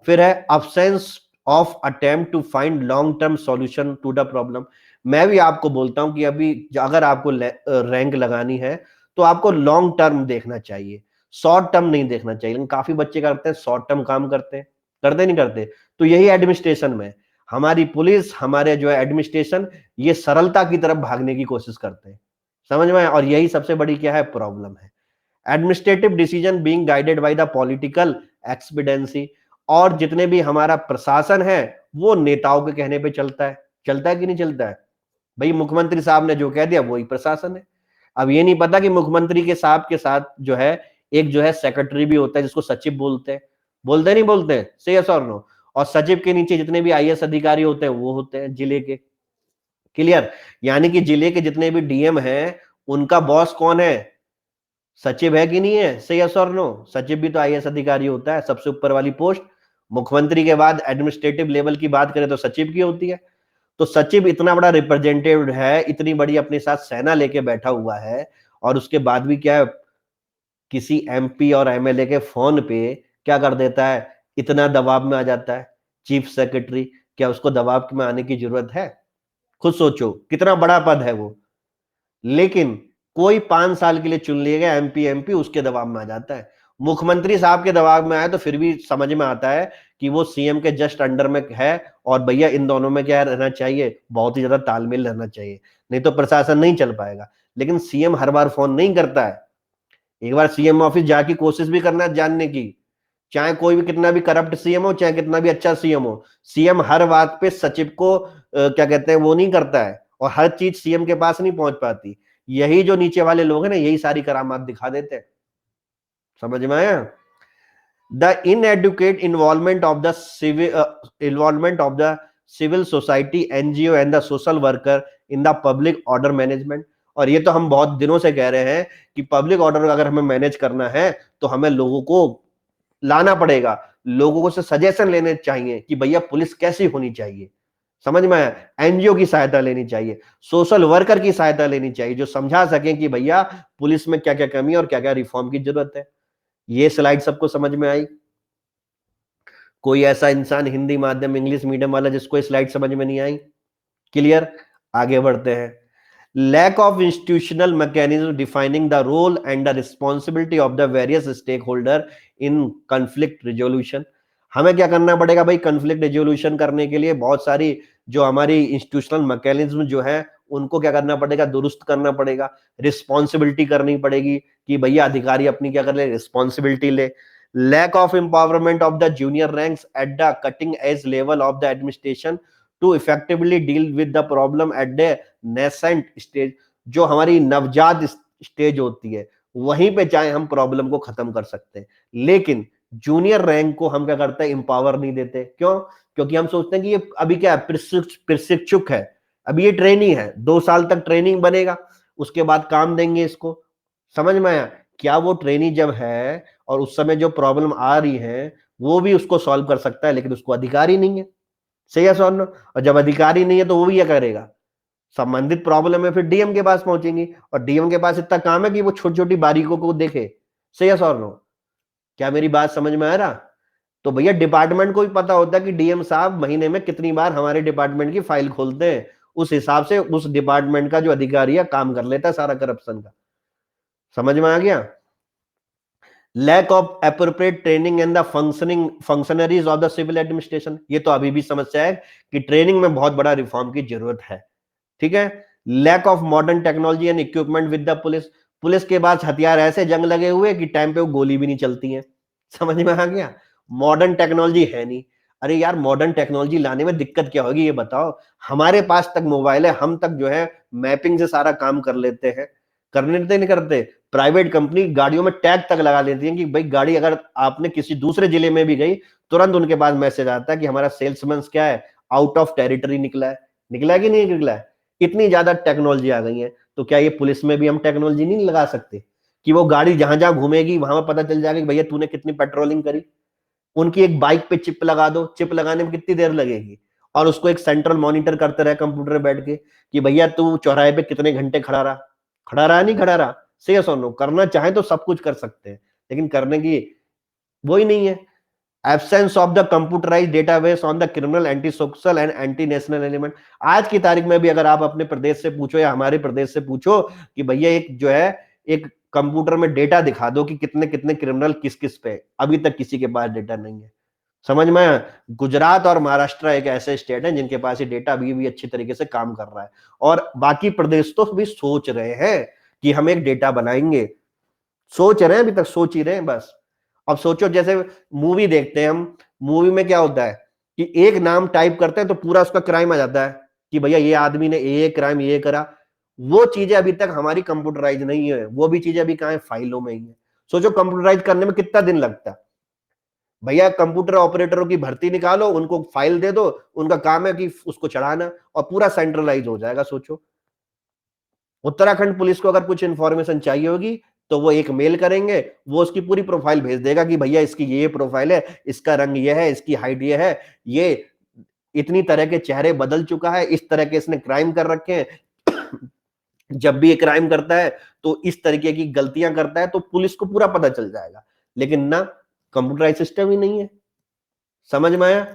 फिर है absence of attempt to find long term solution to the problem. मैं भी आपको बोलता हूं कि अभी अगर आपको रैंक लगानी है तो आपको लॉन्ग टर्म देखना चाहिए, शॉर्ट टर्म नहीं देखना चाहिए। लेकिन काफी बच्चे करते हैं शॉर्ट टर्म काम करते हैं, करते नहीं करते? तो यही एडमिनिस्ट्रेशन में हमारी पुलिस, हमारे जो है एडमिनिस्ट्रेशन, ये सरलता की तरफ भागने की कोशिश करते हैं। समझ में आया? और यही सबसे बड़ी क्या है, प्रॉब्लम है। Administrative decision being guided by the political expediency. और जितने भी हमारा प्रशासन है वो नेताओं के कहने पे चलता है कि नहीं चलता है? भाई मुख्यमंत्री साहब ने जो कह दिया वही प्रशासन है। अब ये नहीं पता कि मुख्यमंत्री के साहब के साथ जो है एक जो है सेक्रेटरी भी होता है, जिसको सचिव बोलते नहीं बोलते? से यस और नो? और सचिव के नीचे जितने भी आईएएस अधिकारी होते हैं वो होते हैं जिले के। क्लियर? यानी कि जिले के जितने भी डीएम हैं उनका बॉस कौन है? सचिव है कि नहीं है? से यस और नो? सचिव भी तो आईएएस अधिकारी होता है, सबसे ऊपर वाली पोस्ट। मुख्यमंत्री के बाद एडमिनिस्ट्रेटिव लेवल की बात करें तो सचिव की होती है। तो सचिव इतना बड़ा रिप्रेजेंटेटिव है, इतनी बड़ी अपने साथ सेना लेके बैठा हुआ है, और उसके बाद भी क्या है, किसी एमपी और एमएलए के फोन पे क्या कर देता है, इतना दबाव में आ जाता है चीफ सेक्रेटरी। क्या उसको दबाव में आने की जरूरत है? खुद सोचो कितना बड़ा पद है वो। लेकिन कोई 5 साल के लिए चुन लिया गया एमपी उसके दबाव में आ जाता है। मुख्यमंत्री साहब के दबाव में आए तो फिर भी समझ में आता है कि वो सीएम के जस्ट अंडर में है, और भैया इन दोनों में क्या रहना चाहिए, बहुत ही ज्यादा तालमेल रहना चाहिए, नहीं तो प्रशासन नहीं चल पाएगा। लेकिन सीएम हर बार फोन नहीं करता है। एक बार सीएम ऑफिस जाके कोशिश भी करना है जानने की, चाहे कोई भी कितना भी करप्ट सीएम हो, चाहे कितना भी अच्छा सीएम हो, सीएम हर बात पे सचिव को क्या कहते हैं, वो नहीं करता है, और हर चीज सीएम के पास नहीं पहुंच पाती। यही जो नीचे वाले लोग हैं ना, यही सारी करामात दिखा देते हैं। समझ में आया? The inadequate involvement of the civil involvement of the civil society, NGO and the social worker in the public order management. और ये तो हम बहुत दिनों से कह रहे हैं कि पब्लिक ऑर्डर अगर हमें मैनेज करना है तो हमें लोगों को लाना पड़ेगा, लोगों को से सजेशन लेने चाहिए कि भैया पुलिस कैसी होनी चाहिए। समझ में आया? एनजीओ की सहायता लेनी चाहिए, सोशल वर्कर की सहायता लेनी चाहिए, जो समझा सकें कि भैया पुलिस में क्या क्या कमी है और क्या क्या रिफॉर्म की जरूरत है। ये स्लाइड सबको समझ में आई? कोई ऐसा इंसान हिंदी माध्यम इंग्लिश मीडियम वाला जिसको स्लाइड समझ में नहीं आई? क्लियर? आगे बढ़ते हैं। Lack of institutional mechanism defining the role and the responsibility of the various stake holder in conflict resolution. हमें क्या करना पड़ेगा भाई? कंफ्लिक्ट रिजोल्यूशन करने के लिए बहुत सारी जो हमारी इंस्टीट्यूशनल मैकेनिज्म जो है उनको क्या करना पड़ेगा? दुरुस्त करना पड़ेगा, रिस्पॉन्सिबिलिटी करनी पड़ेगी कि भैया अधिकारी अपनी क्या कर ले? रिस्पॉन्सिबिलिटी ले। Lack of empowerment of the junior ranks at the cutting edge level of the administration to effectively deal with the problem at the nascent stage. जो हमारी नवजात स्टेज होती है वहीं पे चाहे हम प्रॉब्लम को खत्म कर सकते हैं, लेकिन जूनियर रैंक को हम क्या करते हैं? इंपावर नहीं देते। क्यों? क्योंकि हम सोचते हैं कि ये अभी क्या है? प्रशिक्षुक है, अभी ये ट्रेनिंग है, 2 साल तक ट्रेनिंग बनेगा, उसके बाद काम देंगे इसको। समझ में आया? क्या वो ट्रेनिंग जब है और उस समय जो प्रॉब्लम आ रही है वो भी उसको सॉल्व कर सकता है, लेकिन उसको अधिकार ही नहीं है। सही है सॉल्व? और जब अधिकारी नहीं है तो वो भी क्या करेगा? संबंधित प्रॉब्लम है फिर डीएम के पास पहुंचेंगी, और डीएम के पास इतना काम है कि वो छोटी छोटी बारीकों को देखे। सही है सॉल्व? क्या मेरी बात समझ में आ रहा? तो भैया डिपार्टमेंट को भी पता होता है कि डीएम साहब महीने में कितनी बार हमारे डिपार्टमेंट की फाइल खोलते हैं, उस हिसाब से उस डिपार्टमेंट का जो अधिकारी है काम कर लेता है सारा करप्शन का। समझ में आ गया? Lack of appropriate training and the functioning functionaries of the civil administration. ये तो अभी भी समस्या है कि ट्रेनिंग में बहुत बड़ा रिफॉर्म की जरूरत है। ठीक है? Lack of modern technology and equipment with the police. Police के पास हथियार ऐसे जंग लगे हुए कि टाइम पे वो गोली भी नहीं चलती है। समझ में आ गया? मॉडर्न टेक्नोलॉजी है नहीं। अरे यार मॉडर्न टेक्नोलॉजी लाने में दिक्कत क्या होगी ये बताओ? हमारे पास तक मोबाइल है, हम तक जो है मैपिंग से सारा काम कर लेते हैं। करने देते नहीं करते? प्राइवेट कंपनी गाड़ियों में टैग तक लगा लेती है कि भाई गाड़ी अगर आपने किसी दूसरे जिले में भी गई, तुरंत उनके पास मैसेज आता है कि हमारा सेल्समैन क्या है? आउट ऑफ टेरिटरी निकला है। निकला है कि नहीं निकला है? इतनी ज्यादा टेक्नोलॉजी आ गई है, तो क्या ये पुलिस में भी हम टेक्नोलॉजी नहीं लगा सकते कि वो गाड़ी जहां जहां घूमेगी वहां पता चल जाएगा कि भैया तूने कितनी पेट्रोलिंग करी? उनकी एक बाइक पे चिप लगा दो, चिप लगाने में कितनी देर लगेगी, और उसको एक सेंट्रल मॉनिटर करते रहे कंप्यूटर में बैठ के कि भैया तू चौराहे पे कितने घंटे खड़ा रहा नहीं खड़ा रहा। से या सोनो करना चाहे तो सब कुछ कर सकते हैं, लेकिन करने की वही नहीं है। Absence of the computerised database on the criminal anti social and anti national element. आज की तारीख में भी अगर आप अपने प्रदेश से पूछो या हमारे प्रदेश से पूछो कि भैया एक जो है एक कंप्यूटर में डेटा दिखा दो कि कितने कितने क्रिमिनल किस किस पे, अभी तक किसी के पास डेटा नहीं है। समझ में आया? गुजरात और महाराष्ट्र एक ऐसे स्टेट हैं जिनके पास ये डेटा अभी भी अच्छी तरीके से काम कर रहा है, और बाकी प्रदेश तो भी सोच रहे हैं कि हम एक डेटा बनाएंगे। सोच रहे हैं, अभी तक सोच ही रहे हैं बस। अब सोचो जैसे मूवी देखते हैं हम, मूवी में क्या होता है कि एक नाम टाइप करते हैं तो पूरा उसका क्राइम आ जाता है कि भैया ये आदमी ने ये क्राइम ये करा। वो चीजें अभी तक हमारी कंप्यूटराइज नहीं है, वो भी चीजें अभी कहां है? फाइलों में ही है। सोचो कंप्यूटराइज करने में कितना दिन लगता है। भैया कंप्यूटर ऑपरेटरों की भर्ती निकालो, उनको फाइल दे दो, उनका काम है कि उसको चढ़ाना, और पूरा सेंट्रलाइज हो जाएगा। सोचो उत्तराखंड पुलिस को अगर कुछ इंफॉर्मेशन चाहिए होगी तो वो एक मेल करेंगे, वो उसकी पूरी प्रोफाइल भेज देगा कि भैया इसकी ये प्रोफाइल है, इसका रंग ये है, इसकी हाइट ये है, ये इतनी तरह के चेहरे बदल चुका है, इस तरह के इसने क्राइम कर रखे हैं। जब भी ये क्राइम करता है तो इस तरीके की गलतियां करता है, तो पुलिस को पूरा पता चल जाएगा। लेकिन ना, कंप्यूटराइज सिस्टम ही नहीं है। समझ में आया?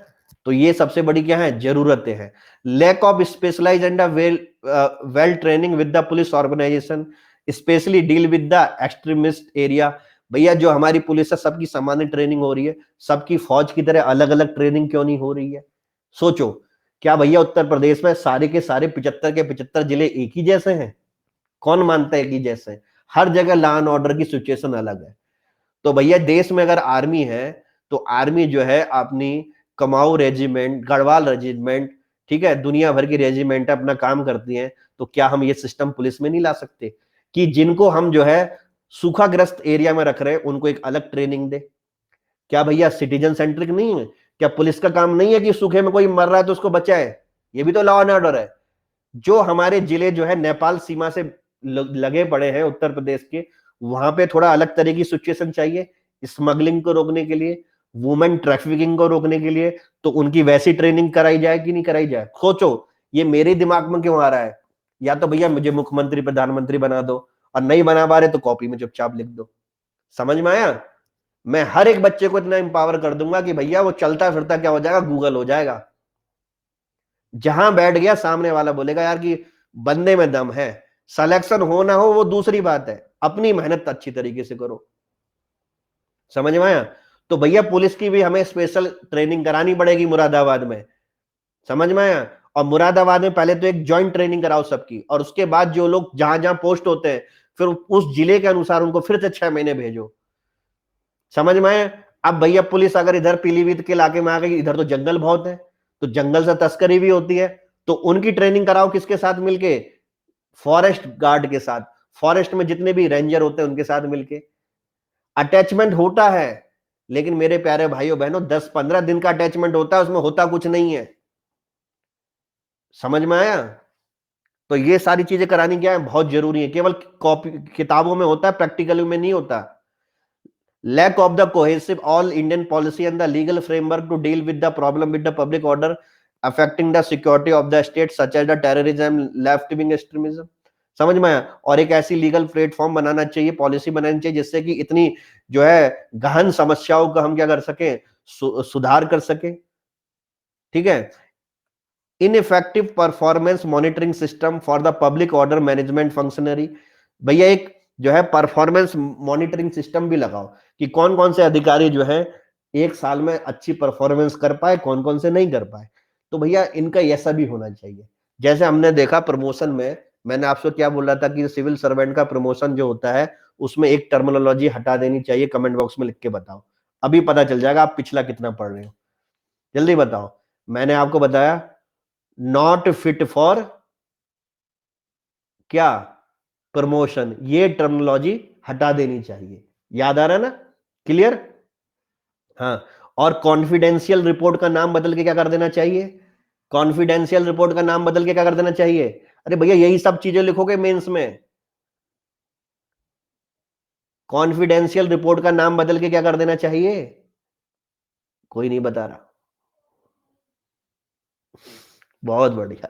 तो ये सबसे बड़ी क्या है? जरूरतें हैं। Lack of specialise and well training with the police organisation specially deal with the extremist area. भैया जो हमारी पुलिस है सबकी सामान्य ट्रेनिंग हो रही है, सबकी फौज की तरह अलग अलग ट्रेनिंग क्यों नहीं हो रही है? सोचो, क्या भैया उत्तर प्रदेश में सारे के सारे 75 के 75 जिले एक ही जैसे हैं? कौन मानता है एक ही जैसे हैं? हर जगह लॉ एंड ऑर्डर की सिचुएशन अलग है। तो भैया देश में अगर आर्मी है तो आर्मी जो है अपनी कमाऊ रेजिमेंट, गढ़वाल रेजिमेंट, ठीक है, दुनिया भर की रेजिमेंट अपना काम करती हैं, तो क्या हम ये सिस्टम पुलिस में नहीं ला सकते कि जिनको हम जो है सूखाग्रस्त एरिया में रख रहे हैं उनको एक अलग ट्रेनिंग दे? क्या भैया सिटीजन सेंट्रिक नहीं है? क्या पुलिस का काम नहीं है कि सूखे में कोई मर रहा है तो उसको बचाए? ये भी तो लॉ एंड ऑर्डर है। जो हमारे जिले जो है नेपाल सीमा से लगे पड़े हैं उत्तर प्रदेश के, वहां पे थोड़ा अलग तरह की सिचुएशन चाहिए स्मगलिंग को रोकने के लिए। वुमेन ट्रैफिकिंग को रोकने के लिए, तो उनकी वैसी ट्रेनिंग कराई जाए कि नहीं कराई जाए? सोचो, ये मेरे दिमाग में क्यों आ रहा है? या तो भैया मुझे मुख्यमंत्री प्रधानमंत्री बना दो, और नहीं बना पा रहे तो कॉपी में चुपचाप लिख दो। समझ में आया? मैं हर एक बच्चे को इतना एम्पावर कर दूंगा कि भैया वो चलता फिरता क्या हो जाएगा, गूगल हो जाएगा। जहां बैठ गया सामने वाला बोलेगा यार कि बंदे में दम है। सिलेक्शन हो ना हो वो दूसरी बात है, अपनी मेहनत अच्छी तरीके से करो। समझ में आया? तो भैया पुलिस की भी हमें स्पेशल ट्रेनिंग करानी पड़ेगी मुरादाबाद में। समझ में आया? और मुरादाबाद में पहले तो एक ज्वाइंट ट्रेनिंग कराओ सबकी, और उसके बाद जो लोग जहां जहां पोस्ट होते हैं फिर उस जिले के अनुसार उनको फिर से 6 महीने भेजो। समझ में आया? अब भैया पुलिस अगर इधर पीलीभीत के इलाके में आ गई, इधर तो जंगल बहुत है, तो जंगल से तस्करी भी होती है, तो उनकी ट्रेनिंग कराओ किसके साथ मिलके? फॉरेस्ट गार्ड के साथ। फॉरेस्ट में जितने भी रेंजर होते हैं उनके साथ मिलके। अटैचमेंट होता है, लेकिन मेरे प्यारे भाइयों बहनों 10-15 दिन का अटैचमेंट होता है, उसमें होता कुछ नहीं है। समझ में आया? तो ये सारी चीजें करानी क्या है, बहुत जरूरी है। केवल कॉपी किताबों में होता है, प्रैक्टिकली में नहीं होता। Lack of the cohesive all Indian policy and the legal framework to deal with the problem with the public order affecting the security of the state such as the terrorism, left wing extremism। समझ में आया? और एक ऐसी लीगल प्लेटफॉर्म बनाना चाहिए, पॉलिसी बनानी चाहिए जिससे कि इतनी जो है गहन समस्याओं का हम क्या कर सके, सुधार कर सके। ठीक है? Ineffective performance monitoring system for the public order management functionary. भैया एक जो है परफॉर्मेंस मॉनिटरिंग सिस्टम भी लगाओ कि कौन कौन से अधिकारी जो है एक साल में अच्छी परफॉर्मेंस कर पाए, कौन कौन से नहीं कर पाए। तो भैया इनका ऐसा भी होना चाहिए। जैसे हमने देखा प्रमोशन में, मैंने आपसे क्या बोल रहा था कि सिविल सर्वेंट का प्रमोशन जो होता है उसमें एक टर्मिनोलॉजी हटा देनी चाहिए, कमेंट बॉक्स में लिख के बताओ। अभी पता चल जाएगा आप पिछला कितना पढ़ रहे हो। जल्दी बताओ। मैंने आपको बताया नॉट फिट फॉर क्या, प्रमोशन, ये टर्मिनोलॉजी हटा देनी चाहिए। याद आ रहा है ना? क्लियर? हाँ। और कॉन्फिडेंशियल रिपोर्ट का नाम बदल के क्या कर देना चाहिए? कॉन्फिडेंशियल रिपोर्ट का नाम बदल के क्या कर देना चाहिए? अरे भैया यही सब चीजें लिखोगे मेंस में। कॉन्फिडेंशियल रिपोर्ट का नाम बदल के क्या कर देना चाहिए? कोई नहीं बता रहा। बहुत बढ़िया।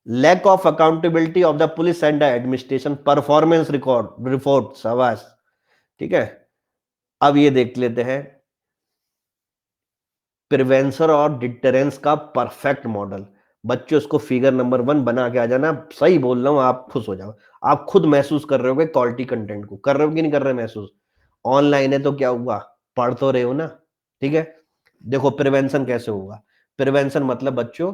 Lack of accountability of the police and the administration performance record report. शाबाश। ठीक है? अब ये देख लेते हैं प्रिवेंशन और डिटरेंस का परफेक्ट मॉडल। बच्चों इसको फिगर नंबर 1 बना के आ जाना। सही बोल रहा हूं, आप खुश हो जाओ। आप खुद महसूस कर रहे हो क्वालिटी कंटेंट को, कर रहे हो कि नहीं कर रहे महसूस? ऑनलाइन है तो क्या हुआ, पढ़ तो रहे हो ना। ठीक है? देखो प्रिवेंशन कैसे होगा। प्रिवेंशन मतलब बच्चों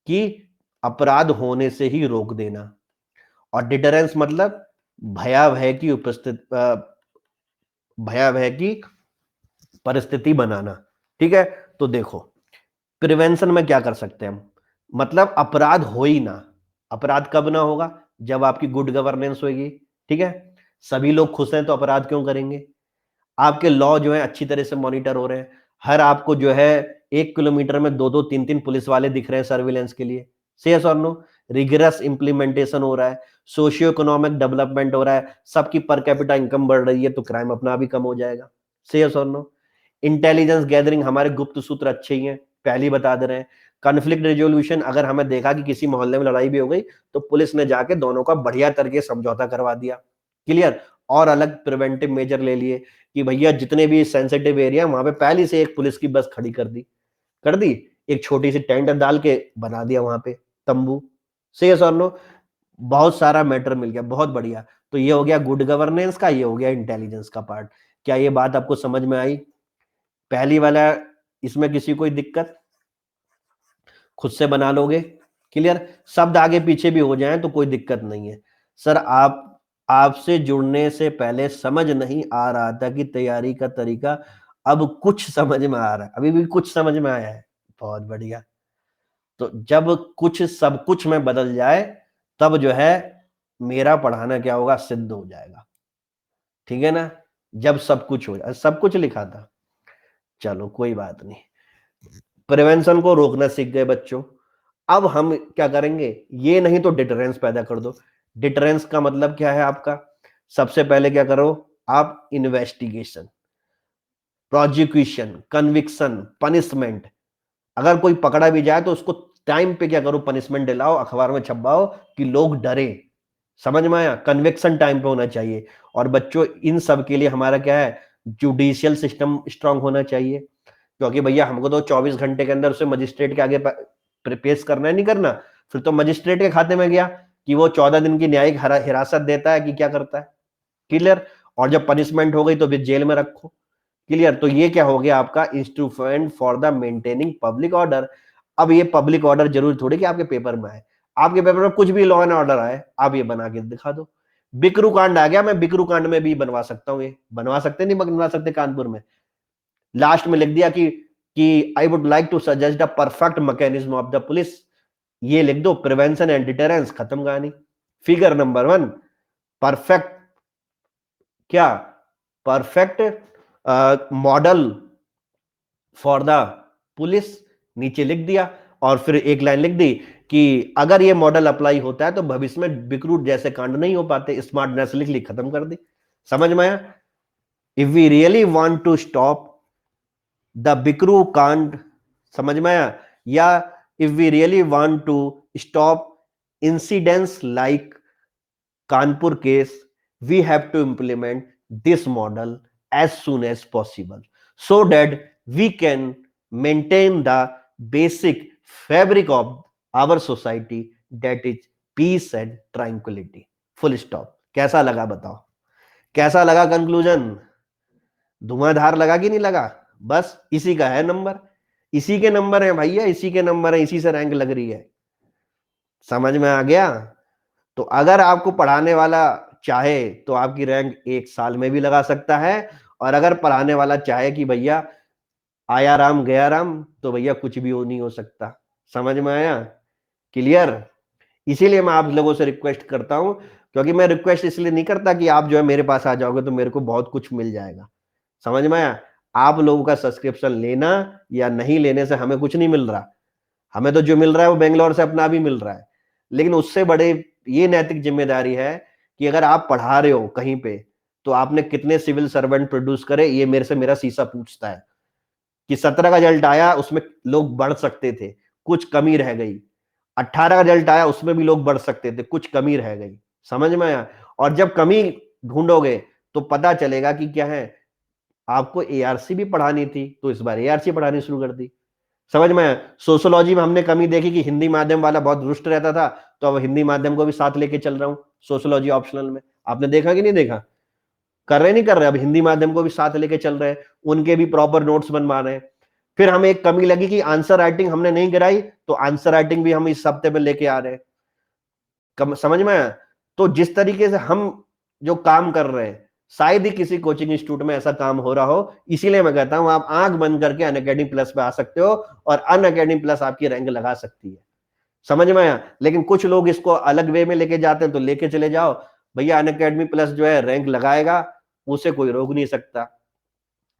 कि अपराध होने से ही रोक देना, और डिटरेंस मतलब भयावह की उपस्थित भयावह की परिस्थिति बनाना। ठीक है? तो देखो प्रिवेंशन में क्या कर सकते हैं हम, मतलब अपराध हो ही ना। अपराध कब ना होगा? जब आपकी गुड गवर्नेंस होगी। ठीक है? सभी लोग खुश हैं तो अपराध क्यों करेंगे? आपके लॉ जो है अच्छी तरह से मॉनिटर हो रहे हैं, हर आपको जो है 1 किलोमीटर में 2-2 3-3 पुलिस वाले दिख रहे हैं सर्विलेंस के लिए। यस और नो? रिगरस इंप्लीमेंटेशन हो रहा है, सोशियो इकोनॉमिक डेवलपमेंट हो रहा है, सबकी पर कैपिटा इनकम बढ़ रही है, तो क्राइम अपना आप ही कम हो जाएगा। यस और नो? इंटेलिजेंस गैदरिंग, हमारे गुप्त सूत्र अच्छे ही हैं, पहले ही बता दे रहे हैं। कॉन्फ्लिक्ट रेजोल्यूशन, अगर हमें देखा कि किसी मोहल्ले में लड़ाई भी हो गई तो पुलिस ने जाके दोनों का बढ़िया तरीके समझौता करवा दिया। क्लियर? और अलग प्रिवेंटिव मेजर ले लिए कि भैया जितने भी सेंसिटिव एरिया वहां पे पहले से एक पुलिस की बस खड़ी कर दी, एक छोटी सी टेंट डाल के बना दिया वहां पे तंबू। से और नो? बहुत सारा मैटर मिल गया, बहुत बढ़िया। तो ये हो गया गुड गवर्नेंस का, ये हो गया इंटेलिजेंस का पार्ट। क्या ये बात आपको समझ में आई? पहली वाला, इसमें किसी कोई दिक्कत? खुद से बना लोगे? क्लियर? शब्द आगे पीछे भी हो जाएं तो कोई दिक्कत नहीं है। सर आपसे जुड़ने से पहले समझ नहीं आ रहा था कि तैयारी का तरीका, अब कुछ समझ में आ रहा है, अभी भी कुछ समझ में आया है। बहुत बढ़िया। तो जब कुछ सब कुछ में बदल जाए तब जो है मेरा पढ़ाना क्या होगा, सिद्ध हो जाएगा। ठीक है ना? जब सब कुछ हो जाए, सब कुछ लिखा था। चलो कोई बात नहीं। प्रिवेंशन को रोकना सीख गए बच्चों। अब हम क्या करेंगे, ये नहीं तो डिटरेंस पैदा कर दो। डिटरेंस का मतलब क्या है आपका? सबसे पहले क्या करो आप, इन्वेस्टिगेशन। Prosecution, conviction, punishment. अगर कोई पकड़ा भी जाए तो उसको टाइम पे क्या करो, पनिशमेंट दिलाओ, अखबार में छपवाओ कि लोग डरे। समझ में आया? कन्विक्शन टाइम पे होना चाहिए। और बच्चों, इन सब के लिए हमारा क्या है, जुडिशियल सिस्टम स्ट्रांग होना चाहिए। क्योंकि भैया हमको तो 24 घंटे के अंदर उसे मजिस्ट्रेट के आगे पेश करना है, नहीं करना, फिर तो मजिस्ट्रेट के खाते में गया कि वो 14 दिन की न्यायिक हिरासत देता है कि क्या करता है। क्लियर? और जब पनिशमेंट हो गई तो फिर जेल में रखो। क्लियर? तो ये क्या हो गया आपका, instrument for the maintaining public order. अब ये पब्लिक ऑर्डर जरूरी थोड़ी कि आपके पेपर में आए, आपके पेपर में कुछ भी लॉ एंड ऑर्डर आए, आप ये बना के दिखा दो। बिकरू कांड आ गया, मैं बिकरू कांड में भी बनवा सकता हूँ, ये बनवा सकते नहीं बनवा सकते कानपुर में। लास्ट में लिख दिया कि I would like to suggest the perfect mechanism of the police. ये लिख दो, प्रिवेंशन एंड डिटेरेंस, खत्म कहानी। फिगर नंबर 1, परफेक्ट, क्या, perfect model for the police, नीचे लिख दिया। और फिर एक लाइन लिख दी कि अगर ये मॉडल अप्लाई होता है तो भविष्य में बिक्रूट जैसे कांड नहीं हो पाते। स्मार्टनेस लिख ली, खत्म कर दी। समझ में आया? If we really want to stop the Bikru कांड, समझ में आया? या if we really want to stop incidents like Kanpur case, we have to implement this model as soon as possible so that we can maintain the basic fabric of our society, that is peace and tranquility. Full stop. कैसा लगा बताओ? कैसा लगा कंक्लूजन? धुआंधार लगा कि नहीं लगा? बस इसी का है नंबर, इसी के नंबर है भैया, इसी के नंबर है, इसी से रैंक लग रही है। समझ में आ गया? तो अगर आपको पढ़ाने वाला चाहे तो आपकी रैंक 1 साल में भी लगा सकता है, और अगर पढ़ाने वाला चाहे कि भैया आया राम गया राम, तो भैया कुछ भी नहीं हो सकता। समझ में आया? क्लियर? इसीलिए मैं आप लोगों से रिक्वेस्ट करता हूं, क्योंकि मैं रिक्वेस्ट इसलिए नहीं करता कि आप जो है मेरे पास आ जाओगे तो मेरे को बहुत कुछ मिल जाएगा। समझ में आया? आप लोगों का सब्सक्रिप्शन लेना या नहीं लेने से हमें कुछ नहीं मिल रहा। हमें तो जो मिल रहा है वो बेंगलोर से अपना भी मिल रहा है, लेकिन उससे बड़े ये नैतिक जिम्मेदारी है कि अगर आप पढ़ा रहे हो कहीं पे, तो आपने कितने सिविल सर्वेंट प्रोड्यूस करे, ये मेरे से मेरा शीशा पूछता है कि 17 का रिजल्ट आया, उसमें लोग बढ़ सकते थे, कुछ कमी रह गई। 18 का रिजल्ट आया, उसमें भी लोग बढ़ सकते थे, कुछ कमी रह गई। समझ में आया? और जब कमी ढूंढोगे तो पता चलेगा कि क्या है, आपको एआरसी भी पढ़ानी थी तो इस बार एआरसी पढ़ानी शुरू कर दी। समझ में आया? सोशियोलॉजी में हमने कमी देखी कि हिंदी माध्यम वाला बहुत रुष्ट रहता था, तो अब हिंदी माध्यम को भी साथ लेके चल रहा हूं सोशियोलॉजी ऑप्शनल में। आपने देखा कि नहीं देखा? कर रहे नहीं कर रहे? अब हिंदी माध्यम को भी साथ लेके चल रहे हैं, उनके भी प्रॉपर नोट्स बनवा रहे हैं। फिर हमें एक कमी लगी कि आंसर राइटिंग हमने नहीं कराई, तो आंसर राइटिंग भी हम इस हफ्ते में लेके आ रहे हैं। समझ में आया? तो जिस तरीके से हम जो काम कर रहे हैं, शायद ही किसी कोचिंग इंस्टीट्यूट में ऐसा काम हो रहा हो। इसीलिए मैं कहता हूं आप आंख बंद करके अनअकैडमी प्लस पे आ सकते हो, और अनअकैडमी प्लस आपकी रैंक लगा सकती है। समझ में आया? लेकिन कुछ लोग इसको अलग वे में लेके जाते हैं, तो लेके चले जाओ भैया, अनअकैडमी प्लस जो है रैंक लगाएगा, उसे कोई रोक नहीं सकता।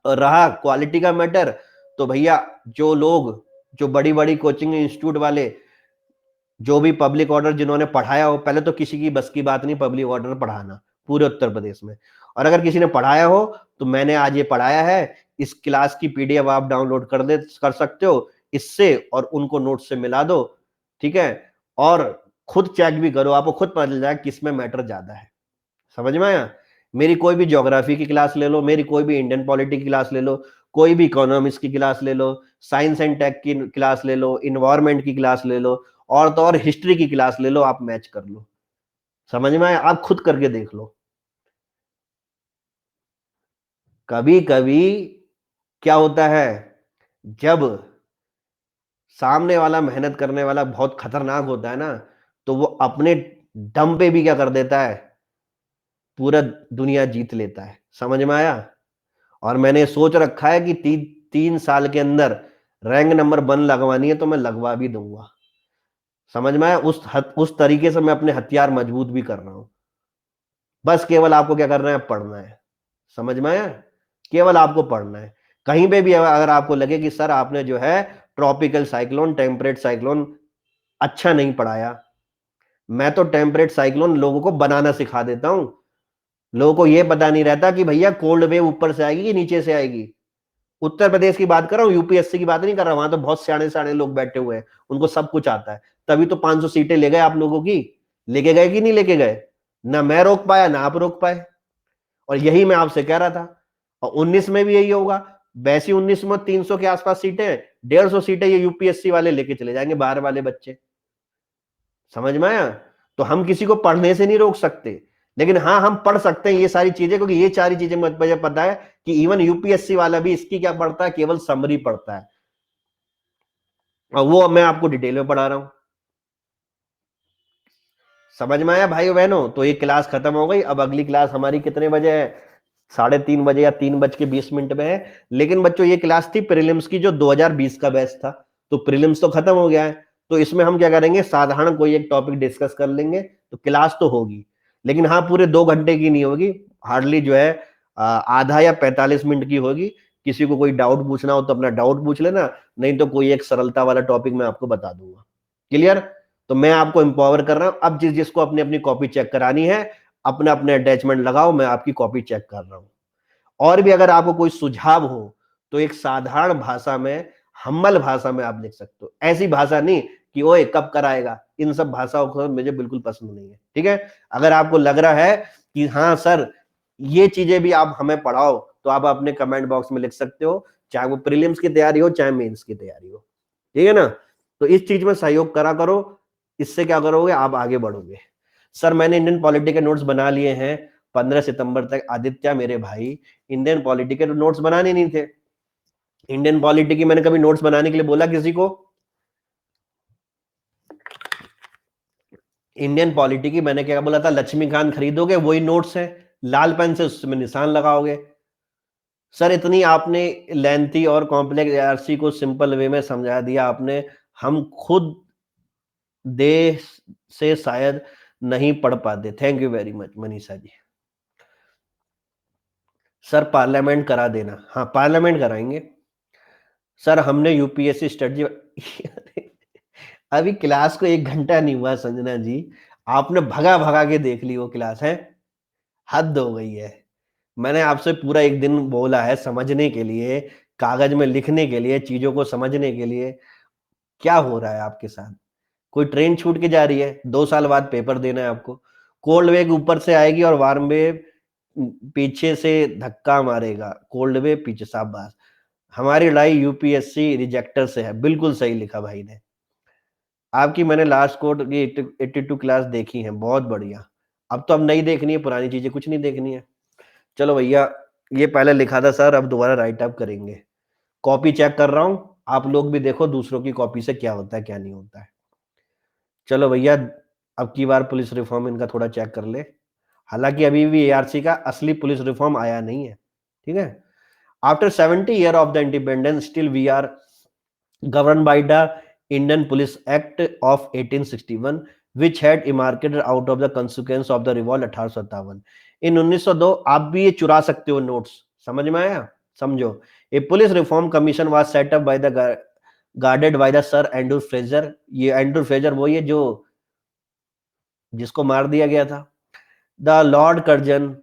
और रहा क्वालिटी का मैटर, तो भैया जो लोग, जो बड़ी बड़ी कोचिंग इंस्टीट्यूट वाले, जो भी पब्लिक ऑर्डर जिन्होंने पढ़ाया हो, पहले तो किसी की बस की बात नहीं पब्लिक ऑर्डर पढ़ाना पूरे उत्तर प्रदेश में। और अगर किसी ने पढ़ाया हो तो मैंने आज ये पढ़ाया है, इस क्लास की पीडीएफ आप डाउनलोड कर सकते हो इससे, और उनको नोट से मिला दो। ठीक है? और खुद चेक भी करो, आपको खुद पता चल जाए किस में मैटर ज्यादा है। समझ में आया? मेरी कोई भी ज्योग्राफी की क्लास ले लो, मेरी कोई भी इंडियन पॉलिटी की क्लास ले लो, कोई भी इकोनॉमिक्स की क्लास ले लो, साइंस एंड टेक की क्लास ले लो, इन्वायरमेंट की क्लास ले लो, और तो और हिस्ट्री की क्लास ले लो, आप मैच कर लो। समझ में आया? आप खुद करके देख लो। कभी कभी क्या होता है, जब सामने वाला मेहनत करने वाला बहुत खतरनाक होता है ना, तो वो अपने दम पे भी क्या कर देता है, पूरा दुनिया जीत लेता है। समझ में आया? और मैंने सोच रखा है कि 3 साल के अंदर रैंक नंबर 1 लगवानी है, तो मैं लगवा भी दूंगा। समझ में आया? उस तरीके से मैं अपने हथियार मजबूत भी कर रहा हूं। बस केवल आपको क्या करना है, पढ़ना है। समझ में आया? केवल आपको पढ़ना है। कहीं पे भी अगर आपको लगे कि सर आपने जो है ट्रॉपिकल साइक्लोन, टेम्परेट साइक्लोन अच्छा नहीं पढ़ाया, मैं तो टेम्परेट साइक्लोन लोगों को बनाना सिखा देता हूं। लोगों को यह पता नहीं रहता कि भैया कोल्ड वेव ऊपर से आएगी कि नीचे से आएगी। उत्तर प्रदेश की बात कर रहा हूँ, यूपीएससी की बात नहीं कर रहा, वहां तो बहुत सियाने सियाने लोग बैठे हुए हैं, उनको सब कुछ आता है, तभी तो 500 सीटें ले गए आप लोगों की। लेके गए कि नहीं लेके गए? ना मैं रोक पाया ना आप रोक पाए, और यही मैं आपसे कह रहा था। और 19 में भी यही होगा, वैसी 19 में 300 के आसपास सीटें, 150 सीटें ये यूपीएससी वाले लेके चले जाएंगे, बाहर वाले बच्चे। समझ में आया? तो हम किसी को पढ़ने से नहीं रोक सकते, लेकिन हाँ हम पढ़ सकते हैं ये सारी चीजें, क्योंकि ये सारी चीजें मुझे पता है कि इवन यूपीएससी वाला भी इसकी क्या पढ़ता है, केवल समरी पढ़ता है, और वो मैं आपको डिटेल में पढ़ा रहा हूं। समझ में आया भाई बहनों? तो ये क्लास खत्म हो गई, अब अगली क्लास हमारी कितने बजे है? 3:30 बजे या 3:20 में है। लेकिन बच्चों ये क्लास थी प्रीलिम्स की, जो 2020 का बैच था, तो प्रीलिम्स तो खत्म हो गया है, तो इसमें हम क्या करेंगे, साधारण कोई एक टॉपिक डिस्कस कर लेंगे, तो क्लास तो होगी, लेकिन हाँ पूरे 2 घंटे की नहीं होगी, हार्डली जो है आधा या 45 मिनट की होगी। किसी को कोई डाउट पूछना हो तो अपना डाउट पूछ लेना, नहीं तो कोई एक सरलता वाला टॉपिक मैं आपको बता दूंगा। क्लियर? तो मैं आपको एम्पावर कर रहा हूं, अब जिस जिसको अपनी अपनी कॉपी चेक करानी है, अपने अपने अटैचमेंट लगाओ, मैं आपकी कॉपी चेक कर रहा हूं। और भी अगर आपको कोई सुझाव हो तो एक साधारण भाषा में, हम्बल भाषा में आप लिख सकते हो, ऐसी भाषा नहीं कि ओए कब कराएगा, इन सब भाषाओं को मुझे बिल्कुल पसंद नहीं है। ठीक है? अगर आपको लग रहा है कि हाँ सर ये चीजें भी आप हमें पढ़ाओ, तो आप अपने कमेंट बॉक्स में लिख सकते हो, चाहे वो प्रीलिम्स की तैयारी हो चाहे मेंस की तैयारी हो। ठीक है ना? तो इस चीज में सहयोग करा करो, इससे क्या करोगे, आप आगे बढ़ोगे। सर मैंने इंडियन पॉलिटी के नोट्स बना लिए हैं, 15 सितंबर तक। आदित्य मेरे भाई, इंडियन पॉलिटी के नोट्स बनाने नहीं थे, इंडियन पॉलिटी की मैंने कभी नोट्स बनाने के लिए बोला किसी को? इंडियन पॉलिटी की मैंने क्या बोला था, लक्ष्मीकांत खरीदोगे वही नोट्स है, लाल पेन से उसमें निशान लगाओगे। सर इतनी आपने लेंथी और कॉम्प्लेक्स आरसी को सिंपल वे में समझा दिया आपने, हम खुद देश से शायद नहीं पढ़ पाते। Thank you very much Manisha ji. Sir parliament करा देना, हाँ पार्लियामेंट कराएंगे। सर हमने यूपीएससी स्ट्रेटजी अभी क्लास को 1 घंटा नहीं हुआ संजना जी, आपने भगा भगा के देख ली वो क्लास है, हद हो गई है। मैंने आपसे पूरा 1 दिन बोला है समझने के लिए, कागज में लिखने के लिए, चीजों को समझने के लिए। क्या हो रहा है आपके साथ? कोई ट्रेन छूट के जा रही है, 2 साल बाद पेपर देना है आपको, कोल्ड वेव ऊपर से आएगी और वार्म वेव पीछे से धक्का मारेगा, कोल्ड वेव पीछे शाबाश। हमारी लड़ाई यूपीएससी रिजेक्टर से है, बिल्कुल सही लिखा भाई ने। आपकी मैंने लास्ट कोड की 82 क्लास देखी है, बहुत बढ़िया। अब तो अब नहीं देखनी है, पुरानी चीजें कुछ नहीं देखनी है। चलो भैया, ये पहले लिखा था सर, अब दोबारा राइट अप करेंगे। कॉपी चेक कर रहा हूं, आप लोग भी देखो दूसरों की कॉपी से क्या होता है क्या नहीं होता है। चलो भैया, अब की बार पुलिस रिफॉर्म इनका थोड़ा चेक कर ले, हालांकि अभी भी एआरसी का असली पुलिस रिफॉर्म आया नहीं है। ठीक है? After 70 years of the independence, still we are governed by the Indian Police Act of 1861, which had emerged out of the consequence of the revolt 1857। इन 1902 आप भी ये चुरा सकते हो नोट्स। समझ में आया? समझो, a police reform commission was set up by the guarded by the sir Andrew Fraser. ये एंड्रू फ्रेजर वही है जो जिसको मार दिया गया था, द लॉर्ड कर्जन।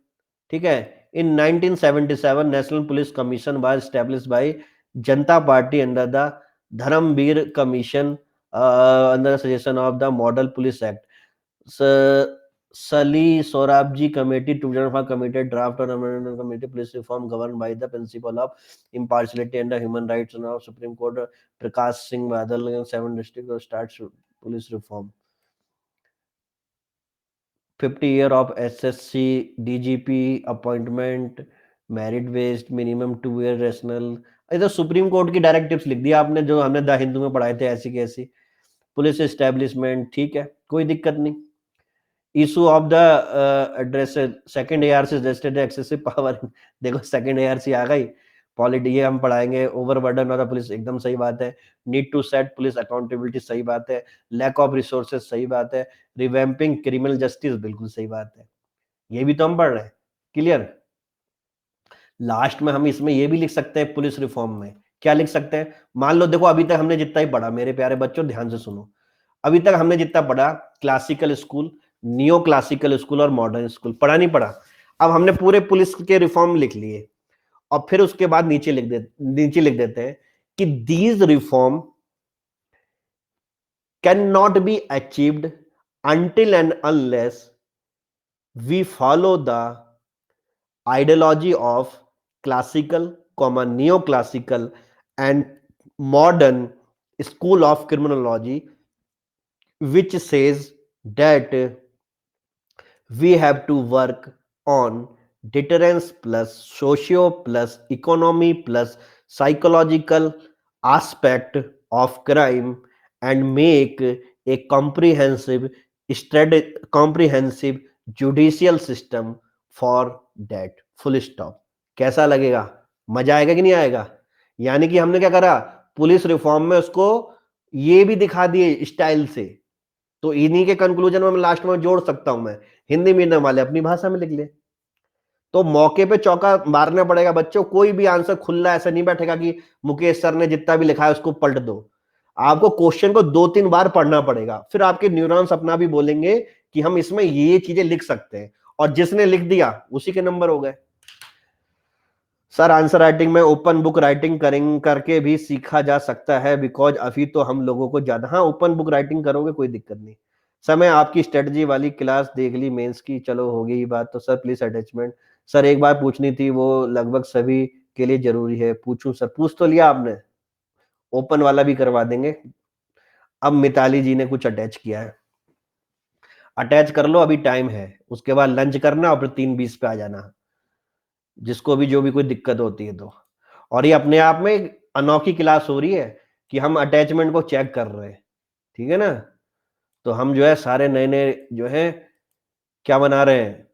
ठीक है? In 1977 national police commission was established by Janata Party under the Dharamvir commission, under suggestion of the model police act. Soli Sorabjee committee 2005 committee draft और amendment committee police reform governed by the principle of impartiality and the human rights and of Supreme Court Prakash Singh Badal 7 district starts police reform। 50 year of SSC DGP appointment, merit based minimum 2 year rational। ये तो सुप्रीम कोर्ट की डायरेक्टिव्स लिख दिया आपने, जो हमने द हिंदू में पढ़ाए थे ऐसी की ऐसी। पुलिस एस्टेब्लिशमेंट ठीक है, कोई दिक्कत नहीं। Issue of the address, second ARC registered excessive power. देखो सेकंड एआरसी आ गई, पॉलिटी ये हम पढ़ाएंगे। ओवरबर्डन ऑफ द पुलिस एकदम सही बात है। Need to set police accountability सही बात है। लैक ऑफ रिसोर्सेज सही बात है। रिवैम्पिंग क्रिमिनल जस्टिस बिल्कुल सही बात है, ये भी तो हम पढ़ रहे हैं। क्लियर? लास्ट में हम इसमें ये भी लिख सकते हैं पुलिस रिफॉर्म में, क्या लिख सकते हैं? मान लो देखो अभी तक हमने जितना ही पढ़ा, मेरे प्यारे बच्चों ध्यान से सुनो, अभी तक हमने जितना पढ़ा, classical school, neo classical school और मॉडर्न स्कूल, पढ़ा नहीं पढ़ा? अब हमने पूरे पुलिस के रिफॉर्म लिख लिए, और फिर उसके बाद नीचे लिख देते हैं कि these reform can not be achieved until and unless we follow the ideology of classical, neoclassical, and modern school of criminology, which says that we have to work on deterrence plus socio plus economy plus psychological aspect of crime and make a comprehensive judicial system for that full stop. कैसा लगेगा? मजा आएगा कि नहीं आएगा? यानी कि हमने क्या करा, पुलिस रिफॉर्म में उसको ये भी दिखा दिए स्टाइल से। तो इन्हीं के कंक्लूजन में मैं लास्ट में जोड़ सकता हूं, मैं हिंदी मीडियम वाले अपनी भाषा में लिख ले। तो मौके पे चौका मारना पड़ेगा बच्चों, कोई भी आंसर खुला ऐसा नहीं बैठेगा कि मुकेश सर ने जितना भी लिखा है उसको पलट दो। आपको क्वेश्चन को 2-3 बार पढ़ना पड़ेगा, फिर आपके न्यूरॉन्स अपना भी बोलेंगे कि हम इसमें ये चीजें लिख सकते हैं, और जिसने लिख दिया उसी के नंबर हो गए। सर आंसर राइटिंग में ओपन बुक राइटिंग करके भी सीखा जा सकता है, बिकॉज अभी तो हम लोगों को ज्यादा, हाँ ओपन बुक राइटिंग करोगे कोई दिक्कत नहीं। सर मैं आपकी स्ट्रेटजी वाली क्लास देख ली मेंस की, चलो हो गई बात। तो सर प्लीज अटैचमेंट, सर एक बार पूछनी थी, वो लगभग सभी के लिए जरूरी है, पूछूं सर? पूछ तो लिया आपने, ओपन वाला भी करवा देंगे। अब मिताली जी ने कुछ अटैच किया है, अटैच कर लो, अभी टाइम है, उसके बाद लंच करना और फिर 3:20 पे आ जाना, जिसको भी जो भी कोई दिक्कत होती है तो। और ये अपने आप में एक अनोखी क्लास हो रही है कि हम अटैचमेंट को चेक कर रहे हैं, ठीक है ना? तो हम जो है सारे नए नए जो है क्या बना रहे हैं,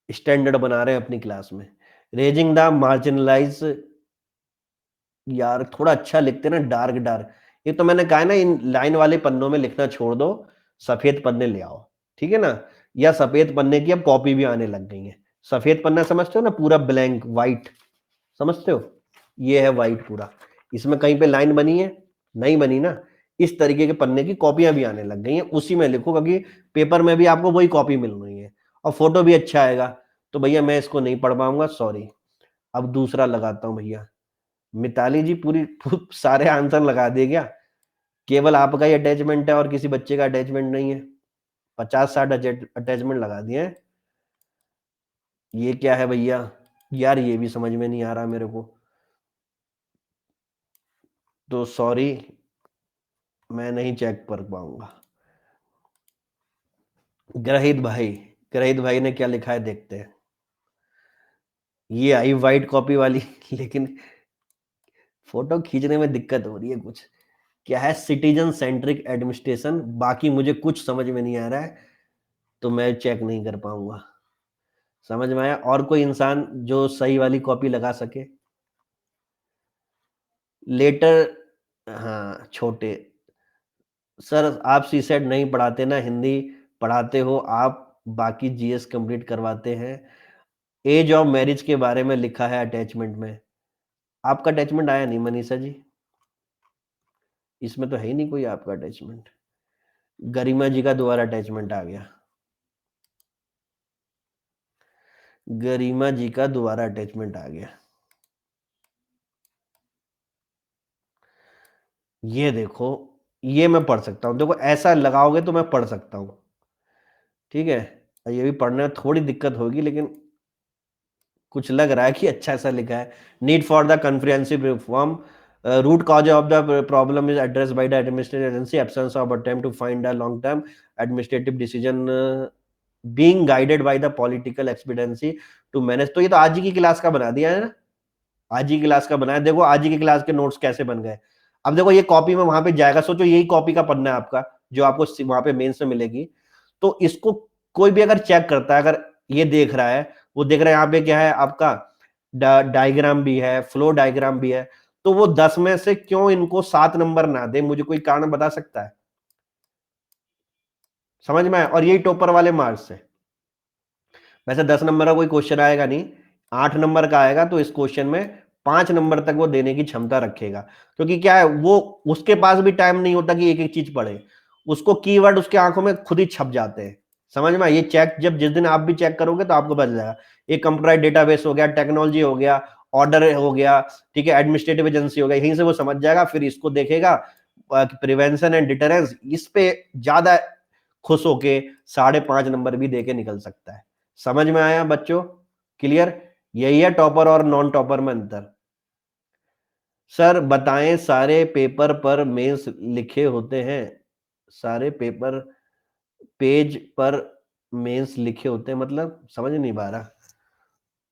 स्टैंडर्ड बना रहे हैं अपनी क्लास में। रेजिंग द मार्जिनलाइज, यार थोड़ा अच्छा लिखते ना, डार्क डार्क। ये तो मैंने कहा है ना, इन लाइन वाले पन्नों में लिखना छोड़ दो, सफेद पन्ने ले आओ, ठीक है ना? या सफेद पन्ने की अब कॉपी भी आने लग गई है। सफेद पन्ना समझते हो ना, पूरा ब्लैंक व्हाइट, समझते हो? ये है व्हाइट पूरा, इसमें कहीं पे लाइन बनी है? नहीं बनी ना। इस तरीके के पन्ने की कॉपियां भी आने लग गई हैं, उसी में लिखो, क्योंकि पेपर में भी आपको वही कॉपी मिल रही है और फोटो भी अच्छा आएगा। तो भैया मैं इसको नहीं पढ़ पाऊंगा, सॉरी। अब दूसरा लगाता हूं भैया। मिताली जी सारे आंसर लगा दिए क्या? केवल आपका ही अटैचमेंट है और किसी बच्चे का अटैचमेंट नहीं है? 50-60 अटैचमेंट लगा दिए हैं। ये क्या है भैया? यार ये भी समझ में नहीं आ रहा मेरे को, तो सॉरी, मैं नहीं चेक कर पाऊंगा। ग्रहित भाई, ग्रहित भाई ने क्या लिखा है देखते हैं। ये आई वाइट कॉपी वाली लेकिन फोटो खींचने में दिक्कत हो रही है कुछ। क्या है? सिटीजन सेंट्रिक एडमिनिस्ट्रेशन, बाकी मुझे कुछ समझ में नहीं आ रहा है, तो मैं चेक नहीं कर पाऊंगा। समझ में आया? और कोई इंसान जो सही वाली कॉपी लगा सके? लेटर, हाँ छोटे। सर आप सी सेट नहीं पढ़ाते ना, हिंदी पढ़ाते हो आप, बाकी जीएस कंप्लीट करवाते हैं। एज ऑफ मैरिज के बारे में लिखा है अटैचमेंट में, आपका अटैचमेंट आया नहीं मनीषा जी? इसमें तो है ही नहीं कोई आपका अटैचमेंट। गरिमा जी का दोबारा अटैचमेंट आ गया, गरिमा जी का दोबारा अटैचमेंट आ गया। ये देखो, ये मैं पढ़ सकता हूँ, देखो ऐसा लगाओगे तो मैं पढ़ सकता हूँ, ठीक है? ये भी पढ़ने में थोड़ी दिक्कत होगी, लेकिन कुछ लग रहा है कि अच्छा सा लिखा है। Need for the comprehensive reform, root cause of the problem is address by the administrative agency, absence of attempt to find a long term administrative decision being guided by the political expediency to manage. तो ये तो आज ही की क्लास का बना दिया है ना, आज ही क्लास का बनाया। देखो आज ही की क्लास के नोट्स कैसे बन गए। अब देखो ये कॉपी में वहां पे जाएगा, सोचो यही कॉपी का पन्ना है आपका जो आपको वहां पे मेंस में मिलेगी। तो इसको कोई भी अगर चेक करता है, अगर ये देख रहा है, वो देख रहा है यहाँ पे क्या है आपका, डायग्राम भी है, फ्लो डायग्राम भी है, तो वो 10 में से क्यों इनको 7 नंबर ना दे? मुझे कोई कारण बता सकता है? समझ में आया? और यही टॉपर वाले मार्क्स है। वैसे 10 नंबर का कोई क्वेश्चन आएगा नहीं, 8 नंबर का आएगा, तो इस क्वेश्चन में 5 नंबर तक वो देने की क्षमता रखेगा। क्योंकि क्या है, वो उसके पास भी टाइम नहीं होता कि एक एक चीज पढ़े, उसको कीवर्ड उसके आंखों में खुद ही छप जाते हैं। समझ में? ये चेक जब जिस दिन आप भी चेक करोगे तो आपको बच जाएगा। एक कंप्यूटराइज डेटाबेस हो गया, टेक्नोलॉजी हो गया, ऑर्डर हो गया, ठीक है, एडमिनिस्ट्रेटिव एजेंसी हो गया, यहीं से वो समझ जाएगा, फिर इसको देखेगा प्रिवेंशन एंड डिटरेंस, इस पे ज्यादा खुश होके 5.5 नंबर भी देके निकल सकता है। समझ में आया बच्चों? क्लियर? यही है टॉपर और नॉन टॉपर में अंतर। सर बताएं, सारे पेपर पर मेंस लिखे होते हैं, सारे पेपर पेज पर मेंस लिखे होते हैं, मतलब समझ नहीं पा रहा।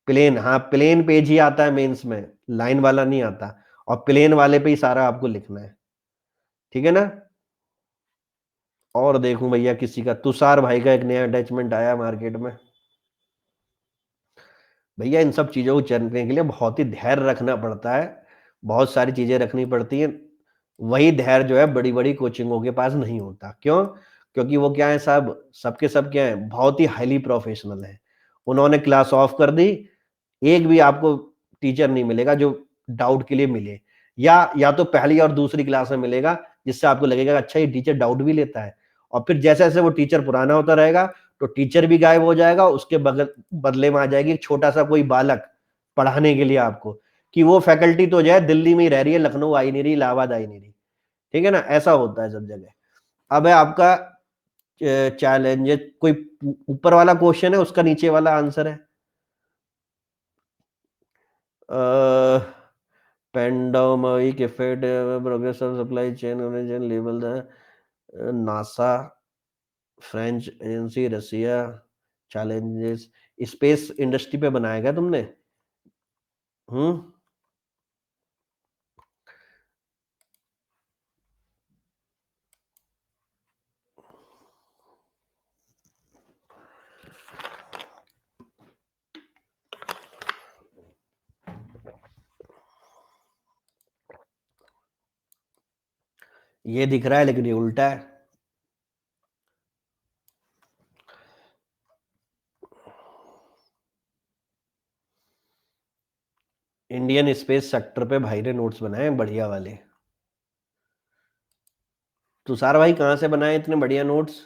प्लेन, हाँ प्लेन पेज ही आता है मेंस में, लाइन वाला नहीं आता, और प्लेन वाले पे ही सारा आपको लिखना है, ठीक है ना। और देखूं भैया किसी का, तुषार भाई का एक नया अटैचमेंट आया मार्केट में। भैया इन सब चीजों को चलने के लिए बहुत ही धैर्य रखना पड़ता है, बहुत सारी चीजें रखनी पड़ती हैं। वही धैर्य जो है बड़ी बड़ी कोचिंगों के पास नहीं होता। क्यों? क्योंकि वो क्या है साहब, सबके सब क्या है, बहुत ही हाईली प्रोफेशनल है। उन्होंने क्लास ऑफ कर दी, एक भी आपको टीचर नहीं मिलेगा जो डाउट के लिए मिले, या तो पहली और दूसरी क्लास में मिलेगा, जिससे आपको लगेगा अच्छा ये टीचर डाउट भी लेता है। और फिर जैसे जैसे वो टीचर पुराना होता रहेगा, तो टीचर भी गायब हो जाएगा, उसके बदले में आ जाएगी एक छोटा सा कोई बालक पढ़ाने के लिए आपको, कि वो फैकल्टी तो जो है दिल्ली में ही रह रही है, लखनऊ आई नहीं रही, इलाहाबाद आई नहीं रही, ठीक है ना। ऐसा होता है सब जगह। अब है आपका चैलेंज, कोई ऊपर वाला क्वेश्चन है, उसका नीचे वाला आंसर है। Pandemic effect progress of supply chain origin level NASA, French agency, Russia, challenges, space industry पे बनाया गया तुमने? हम्म। ये दिख रहा है लेकिन ये उल्टा है। इंडियन स्पेस सेक्टर पे भाई ने नोट्स बनाए हैं बढ़िया वाले। तुषार भाई कहाँ से बनाए इतने बढ़िया नोट्स?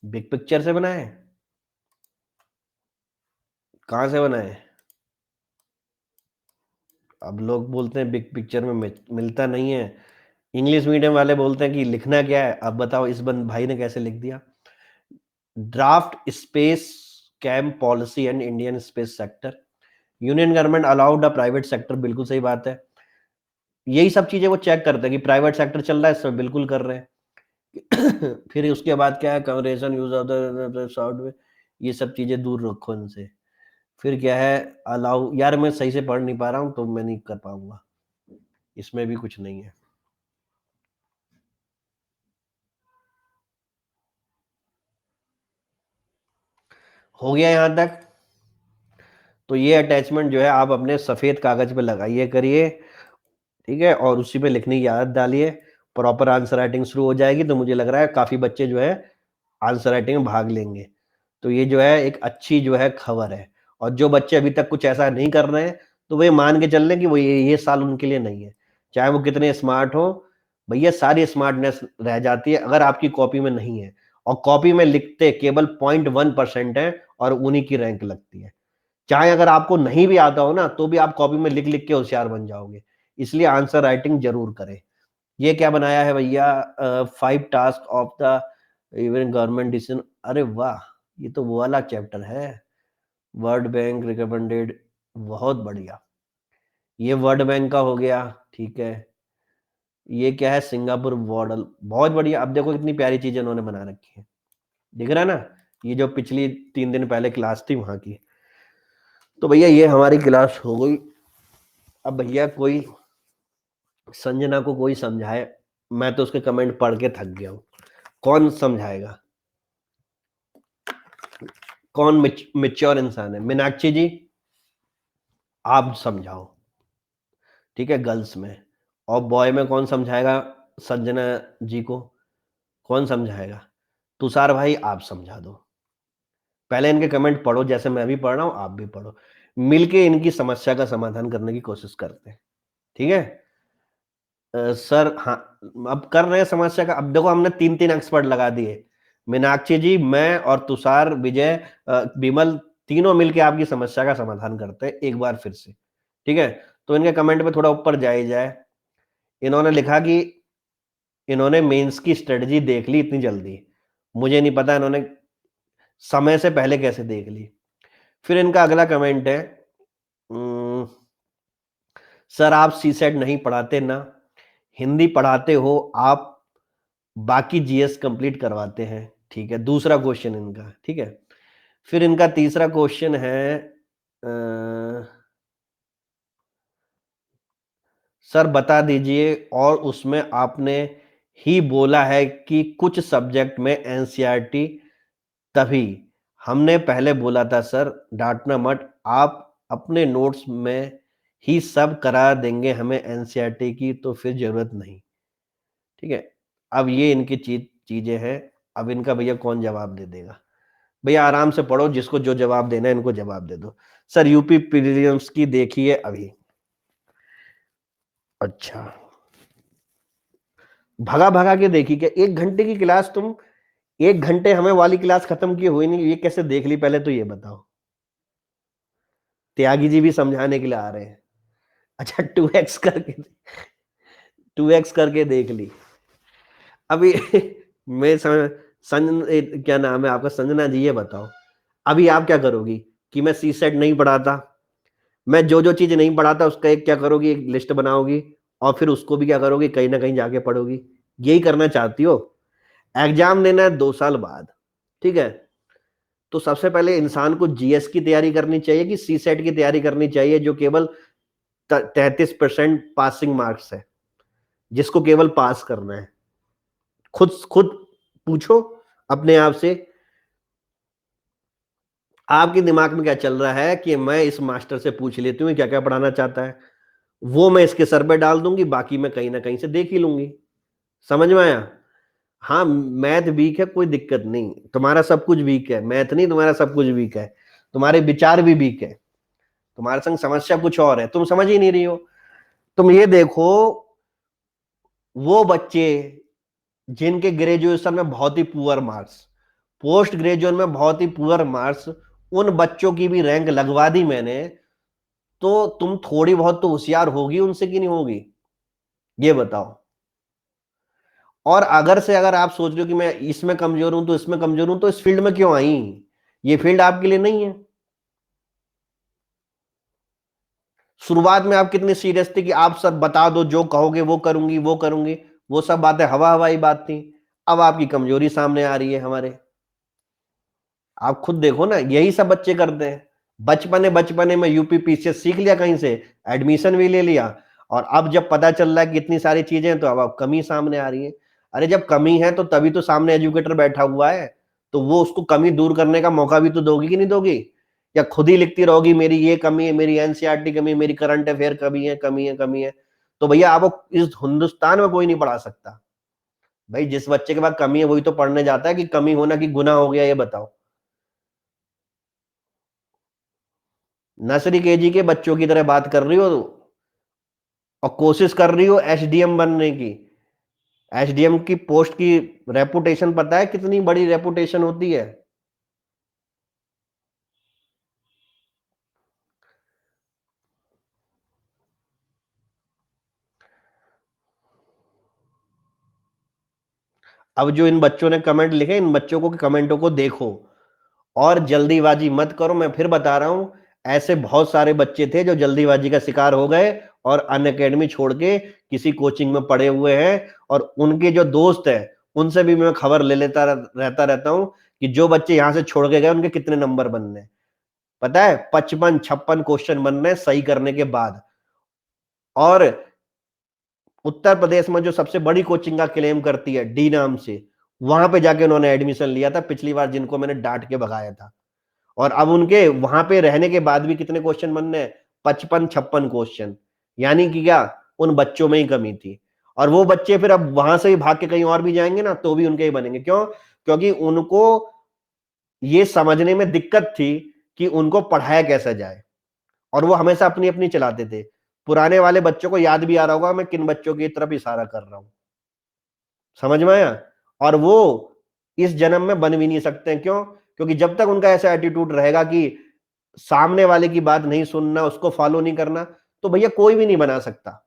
बिग पिक्चर से बनाए? कहाँ से बनाए? अब लोग बोलते हैं बिग पिक्चर में मिलता नहीं है, इंग्लिश मीडियम वाले बोलते हैं कि लिखना क्या है। अब बताओ इस बंद भाई ने कैसे लिख दिया, draft space camp policy and Indian space sector, union government allowed a private sector, बिल्कुल सही बात है। यही सब चीजें वो चेक करते हैं कि प्राइवेट सेक्टर चल रहा है, सब बिल्कुल कर रहे हैं। फिर उसके बाद क्या है, कमरेशन यूज ऑफ द सॉफ्टवेयर, ये सब चीजें दूर रखो इनसे। फिर क्या है, अलाउ, यार मैं सही से पढ़ नहीं पा रहा हूँ तो मैं नहीं कर पाऊंगा, इसमें भी कुछ नहीं है। हो गया यहाँ तक? तो ये अटैचमेंट जो है आप अपने सफेद कागज पे लगाइए करिए, ठीक है, और उसी पे लिखने की आदत डालिए, प्रॉपर आंसर राइटिंग शुरू हो जाएगी, तो मुझे लग रहा है काफी बच्चे जो है आंसर राइटिंग में भाग लेंगे। तो ये जो है एक अच्छी जो है खबर है। और जो बच्चे अभी तक कुछ ऐसा नहीं कर रहे हैं, तो वे मान के चल रहे हैं कि वो ये साल उनके लिए नहीं है, चाहे वो कितने स्मार्ट हो। भैया सारी स्मार्टनेस रह जाती है अगर आपकी कॉपी में नहीं है, और कॉपी में लिखते केवल 0.1% है, और उन्हीं की रैंक लगती है। चाहे अगर आपको नहीं भी आता हो ना, तो भी आप कॉपी में लिख लिख के होशियार बन जाओगे। इसलिए आंसर राइटिंग जरूर करें। ये क्या बनाया है भैया, 5 task of the even government decision, अरे वाह, ये तो वो वाला चैप्टर है, वर्ल्ड बैंक रिकमेंडेड, बहुत बढ़िया। ये वर्ल्ड बैंक का हो गया, ठीक है। ये क्या है, सिंगापुर मॉडल, बहुत बढ़िया। अब देखो कितनी प्यारी चीजें उन्होंने बना रखी है, दिख रहा है ना। ये जो पिछली 3 दिन पहले क्लास थी वहां की। तो भैया ये हमारी क्लास हो गई। अब भैया कोई संजना को कोई समझाए, मैं तो उसके कमेंट पढ़ के थक गया हूँ। कौन समझाएगा? कौन मिच्योर इंसान है? मीनाक्षी जी आप समझाओ, ठीक है, गर्ल्स में। और बॉय में कौन समझाएगा संजना जी को? कौन समझाएगा? तुषार भाई आप समझा दो। पहले इनके कमेंट पढ़ो, जैसे मैं भी पढ़ रहा हूँ आप भी पढ़ो, मिलके इनकी समस्या का समाधान करने की कोशिश करते हैं, ठीक है। सर हाँ, अब कर रहे हैं समस्या का। अब देखो हमने 3 3 एक्सपर्ट लगा दिए, मीनाक्षी जी, मैं और तुषार, विजय, विमल, तीनों मिलके आपकी समस्या का समाधान करते हैं एक बार फिर से, ठीक है, तो इनके कमेंट पे थोड़ा ऊपर जाए जाए। इन्होंने लिखा कि इन्होंने मेंस की स्ट्रेटजी देख ली इतनी जल्दी, मुझे नहीं पता इन्होंने समय से पहले कैसे देख ली। फिर इनका अगला कमेंट है, सर आप सी सेट नहीं पढ़ाते ना, हिंदी पढ़ाते हो आप, बाकी जीएस कंप्लीट करवाते हैं। ठीक है, दूसरा क्वेश्चन इनका। ठीक है, फिर इनका तीसरा क्वेश्चन है, सर बता दीजिए, और उसमें आपने ही बोला है कि कुछ सब्जेक्ट में एनसीईआरटी, तभी हमने पहले बोला था सर डांटना मत, आप अपने नोट्स में ही सब करा देंगे हमें एनसीईआरटी की, तो फिर जरूरत नहीं। ठीक है, अब ये इनकी चीजें हैं। अब इनका भैया कौन जवाब दे देगा? भैया आराम से पढ़ो, जिसको जो जवाब देना है इनको जवाब दे दो। सर यूपी प्रीलिम्स की देखिए अभी। अच्छा, भगा भगा के देखी क्या? 1 घंटे की क्लास तुम 1 घंटे हमें वाली क्लास खत्म की हुई नहीं, ये कैसे देख ली पहले तो ये बताओ। त्यागी जी भी समझाने के लिए आ रहे हैं। अच्छा, 2x करके देख ली अभी। मैं समझ, क्या नाम है आपका, संजना जी, ये बताओ अभी आप क्या करोगी कि मैं सी सेट नहीं पढ़ाता, मैं जो जो चीज नहीं पढ़ाता उसका एक क्या करोगी, एक लिस्ट बनाओगी, और फिर उसको भी क्या करोगी, कहीं ना कहीं जाके पढ़ोगी। यही करना चाहती हो? एग्जाम देना है 2 साल बाद। ठीक है, तो सबसे पहले इंसान को जीएस की तैयारी करनी चाहिए कि सी सेट की तैयारी करनी चाहिए, जो केवल 33% पासिंग मार्क्स है, जिसको केवल पास करना है। खुद खुद पूछो अपने आप से, आपके दिमाग में क्या चल रहा है कि मैं इस मास्टर से पूछ लेती हूँ क्या क्या पढ़ाना चाहता है, वो मैं इसके सर पे डाल दूंगी, बाकी मैं कहीं ना कहीं से देख ही लूंगी। समझ में आया? हाँ, मैथ वीक है, कोई दिक्कत नहीं, तुम्हारा सब कुछ वीक है, मैथ नहीं, तुम्हारा सब कुछ वीक है, तुम्हारे विचार भी वीक है, तुम्हारे संग समस्या कुछ और है, तुम समझ ही नहीं रही हो। तुम ये देखो, वो बच्चे जिनके ग्रेजुएशन में बहुत ही पुअर मार्क्स, पोस्ट ग्रेजुएशन में बहुत ही पुअर मार्क्स, उन बच्चों की भी रैंक लगवा दी मैंने, तो तुम थोड़ी बहुत तो होशियार होगी उनसे कि नहीं होगी, ये बताओ। और अगर से अगर आप सोच रहे हो कि मैं इसमें कमजोर हूं तो इसमें कमजोर हूं, तो इस फील्ड में क्यों आई? ये फील्ड आपके लिए नहीं है। शुरुआत में आप कितने सीरियस थे कि आप सब बता दो, जो कहोगे वो करूंगी वो करूंगी, वो सब बातें हवा हवाई बात थी। अब आपकी कमजोरी सामने आ रही है हमारे। आप खुद देखो ना, यही सब बच्चे करते हैं। बचपने बचपने में यूपी पीसीएस सीख लिया कहीं से, एडमिशन भी ले लिया, और अब जब पता चल रहा है कि इतनी सारी चीजें हैं, तो अब कमी सामने आ रही है। अरे जब कमी है तो तभी तो सामने एजुकेटर बैठा हुआ है, तो वो उसको कमी दूर करने का मौका भी तो दोगी कि नहीं दोगी? या खुद ही लिखती रहोगी मेरी ये कमी है, मेरी एनसीईआरटी कमी है, मेरी करंट अफेयर कमी है, कमी है, कमी है? तो भैया आपको इस हिंदुस्तान में कोई नहीं पढ़ा सकता। भाई जिस बच्चे के पास कमी है वही तो पढ़ने जाता है, कि कमी होना कि गुनाह हो गया, ये बताओ। नर्सरी केजी के बच्चों की तरह बात कर रही हो, और कोशिश कर रही हो एसडीएम बनने की। एसडीएम की पोस्ट की रेपुटेशन पता है कितनी बड़ी रेपुटेशन होती है? अब जो इन बच्चों ने कमेंट लिखे, इन बच्चों को कमेंटों को देखो, और जल्दीबाजी मत करो। मैं फिर बता रहा हूं, ऐसे बहुत सारे बच्चे थे जो जल्दीबाजी का शिकार हो गए और अन अकेडमी छोड़ के किसी कोचिंग में पड़े हुए हैं, और उनके जो दोस्त हैं उनसे भी मैं खबर ले लेता रहता हूं कि जो बच्चे यहां से छोड़ के गए उनके कितने नंबर बनने हैं। पता है, 55-56 बनने हैं सही करने के बाद। और उत्तर प्रदेश में जो सबसे बड़ी कोचिंग का क्लेम करती है डी नाम से, वहां पे जाके उन्होंने एडमिशन लिया था पिछली बार, जिनको मैंने डांट के भगाया था। और अब उनके वहां पे रहने के बाद भी कितने क्वेश्चन बनने हैं? 55-56 क्वेश्चन। यानी कि क्या, उन बच्चों में ही कमी थी। और वो बच्चे फिर अब वहां से ही भाग के कहीं और भी जाएंगे ना, तो भी उनके ही बनेंगे। क्यों? क्योंकि उनको ये समझने में दिक्कत थी कि उनको पढ़ाया कैसे जाए, और वो हमेशा अपनी अपनी चलाते थे। पुराने वाले बच्चों को याद भी आ रहा होगा मैं किन बच्चों की तरफ इशारा कर रहा हूं। समझ में आया? और वो इस जन्म में बन भी नहीं सकते हैं। क्यों? क्योंकि जब तक उनका ऐसा एटीट्यूड रहेगा कि सामने वाले की बात नहीं सुनना, उसको फॉलो नहीं करना, तो भैया कोई भी नहीं बना सकता।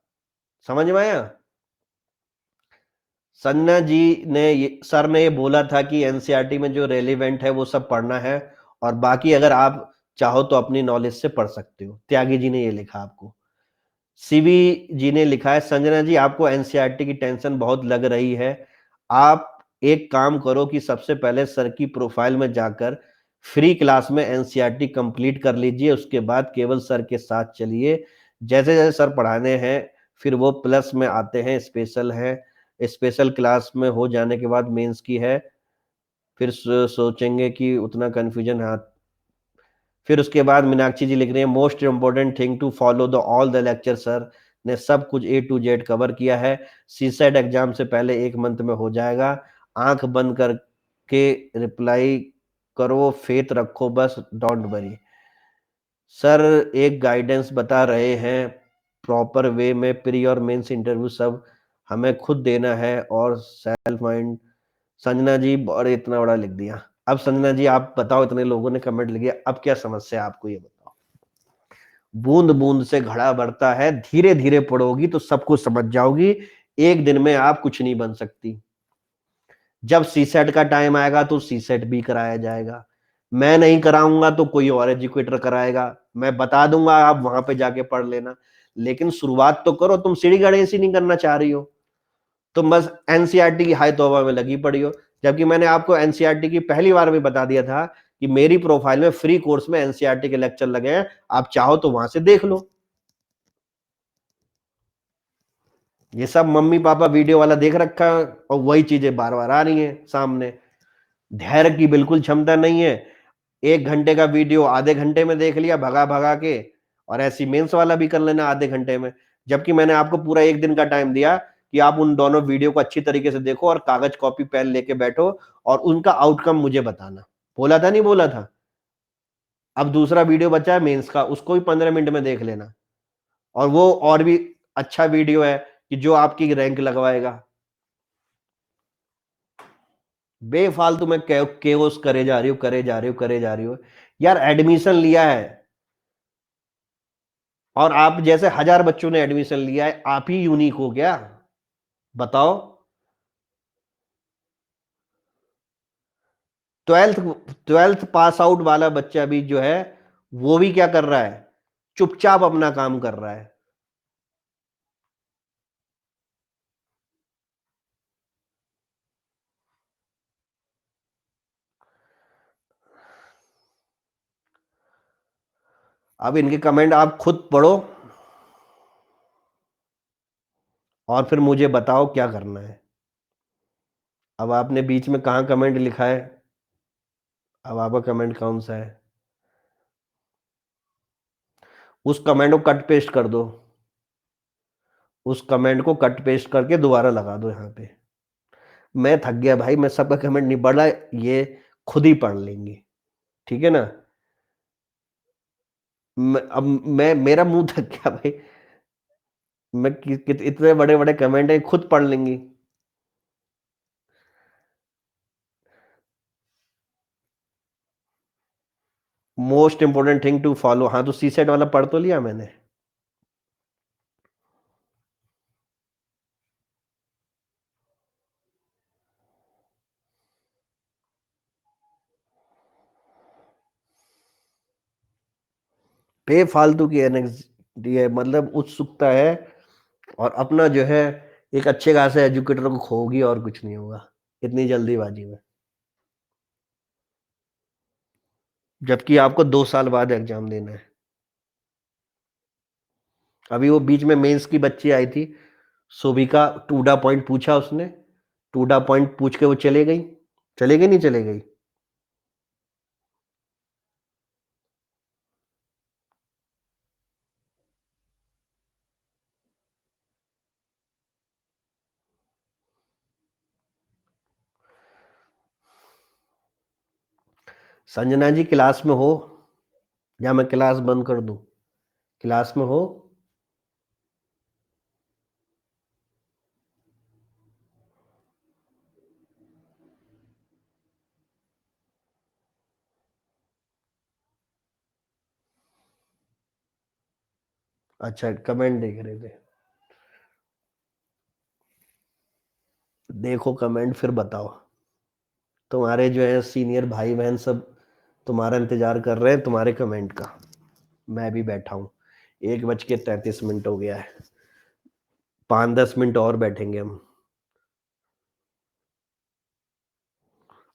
समझ में आया? संजना जी ने सर ने ये बोला था कि एनसीईआरटी में जो रेलिवेंट है वो सब पढ़ना है, और बाकी अगर आप चाहो तो अपनी नॉलेज से पढ़ सकते हो। त्यागी जी ने ये लिखा आपको। सीवी जी ने लिखा है, संजना जी आपको एनसीईआरटी की टेंशन बहुत लग रही है। आप एक काम करो कि सबसे पहले सर की प्रोफाइल में जाकर फ्री क्लास में एनसीईआरटी कंप्लीट कर लीजिए, उसके बाद केवल सर के साथ चलिए। जैसे जैसे सर पढ़ाने हैं फिर वो प्लस में आते हैं, स्पेशल है। स्पेशल क्लास में हो जाने के बाद मेंस की है, फिर सोचेंगे कि उतना कंफ्यूजन है। फिर उसके बाद मीनाक्षी जी लिख रही है, most important thing to follow the all the lecture. Sir ने सब कुछ ए टू जेड कवर किया है। सीसेट एग्जाम से पहले 1 मंथ में हो जाएगा। आंख बंद करके रिप्लाई करो, फेथ रखो, बस डोंट वरी। सर एक गाइडेंस बता रहे हैं, प्रॉपर वे में प्री और मेंस इंटरव्यू सब हमें खुद देना है और सेल्फ माइंड। संजना जी और इतना बड़ा लिख दिया। अब संजना जी आप बताओ, इतने लोगों ने कमेंट लिखे, अब क्या समस्या है आपको ये बताओ। बूंद बूंद से घड़ा भरता है, धीरे धीरे पढ़ोगी तो सब कुछ समझ जाओगी। एक दिन में आप कुछ नहीं बन सकती। जब सीसेट का टाइम आएगा तो सीसेट भी कराया जाएगा। मैं नहीं कराऊंगा तो कोई और एजुकेटर कराएगा। मैं बता दूंगा, आप वहां पे जाके पढ़ लेना। लेकिन शुरुआत तो करो। तुम सीढ़ी गणेश ही नहीं करना चाह रही हो, तुम बस एनसीईआरटी की हाई तौबा में लगी पड़ी हो। जबकि मैंने आपको एनसीईआरटी की पहली बार में बता दिया था कि मेरी प्रोफाइल में फ्री कोर्स में एनसीईआरटी के लेक्चर लगे हैं, आप चाहो तो वहां से देख लो। ये सब मम्मी पापा वीडियो वाला देख रखा है और वही चीजें बार बार आ रही हैं सामने। धैर्य की बिल्कुल क्षमता नहीं है। 1 घंटे का वीडियो आधे घंटे में देख लिया भगा भगा के, और ऐसी मेंस वाला भी कर लेना आधे घंटे में। जबकि मैंने आपको पूरा 1 दिन का टाइम दिया कि आप उन दोनों वीडियो को अच्छी तरीके से देखो और कागज कॉपी पेन लेके बैठो और उनका आउटकम मुझे बताना। बोला था नहीं बोला था? अब दूसरा वीडियो बचा है मेंस का, उसको भी 15 मिनट में देख लेना। और वो और भी अच्छा वीडियो है कि जो आपकी रैंक लगवाएगा। बेफालतू में केओस करे जा रही हो, करे जा रही हो, करे जा रही हो। यार एडमिशन लिया है, और आप जैसे 1000 बच्चों ने एडमिशन लिया है, आप ही यूनिक हो क्या? बताओ। ट्वेल्थ ट्वेल्थ पास आउट वाला बच्चा भी जो है वो भी क्या कर रहा है? चुपचाप अपना काम कर रहा है। अब इनके कमेंट आप खुद पढ़ो और फिर मुझे बताओ क्या करना है। अब आपने बीच में कहाँ कमेंट लिखा है? अब आपका कमेंट कौन सा है? उस कमेंट को कट पेस्ट कर दो। उस कमेंट को कट पेस्ट करके दोबारा लगा दो यहाँ पे। मैं थक गया भाई, मैं सबका कमेंट नहीं पढ़ रहा, ये खुद ही पढ़ लेंगे। ठीक है ना? अब मैं मेरा मुंह थक गया भाई। मैं इतने बड़े बड़े कमेंट है, खुद पढ़ लेंगी। Most important thing to follow, हाँ तो सी सेट वाला पढ़ तो लिया मैंने। बेफालतू की एनेक्सिटी है, मतलब उत्सुकता है, और अपना जो है एक अच्छे खासे एजुकेटर को खोगी और कुछ नहीं होगा इतनी जल्दीबाजी में। जबकि आपको 2 साल बाद एग्जाम देना है। अभी वो बीच में मेंस की बच्ची आई थी, सोभिका, टूडा पॉइंट पूछा उसने। टूडा पॉइंट पूछ के वो चले गई। चले गई नहीं चले गई? संजना जी क्लास में हो या मैं क्लास बंद कर दूं? क्लास में हो? अच्छा, कमेंट देख रहे थे। देखो कमेंट फिर बताओ। तुम्हारे जो है सीनियर भाई बहन सब तुम्हारा इंतजार कर रहे हैं, तुम्हारे कमेंट का। मैं भी बैठा हूँ। 1:33 हो गया है। 5-10 मिनट और बैठेंगे हम।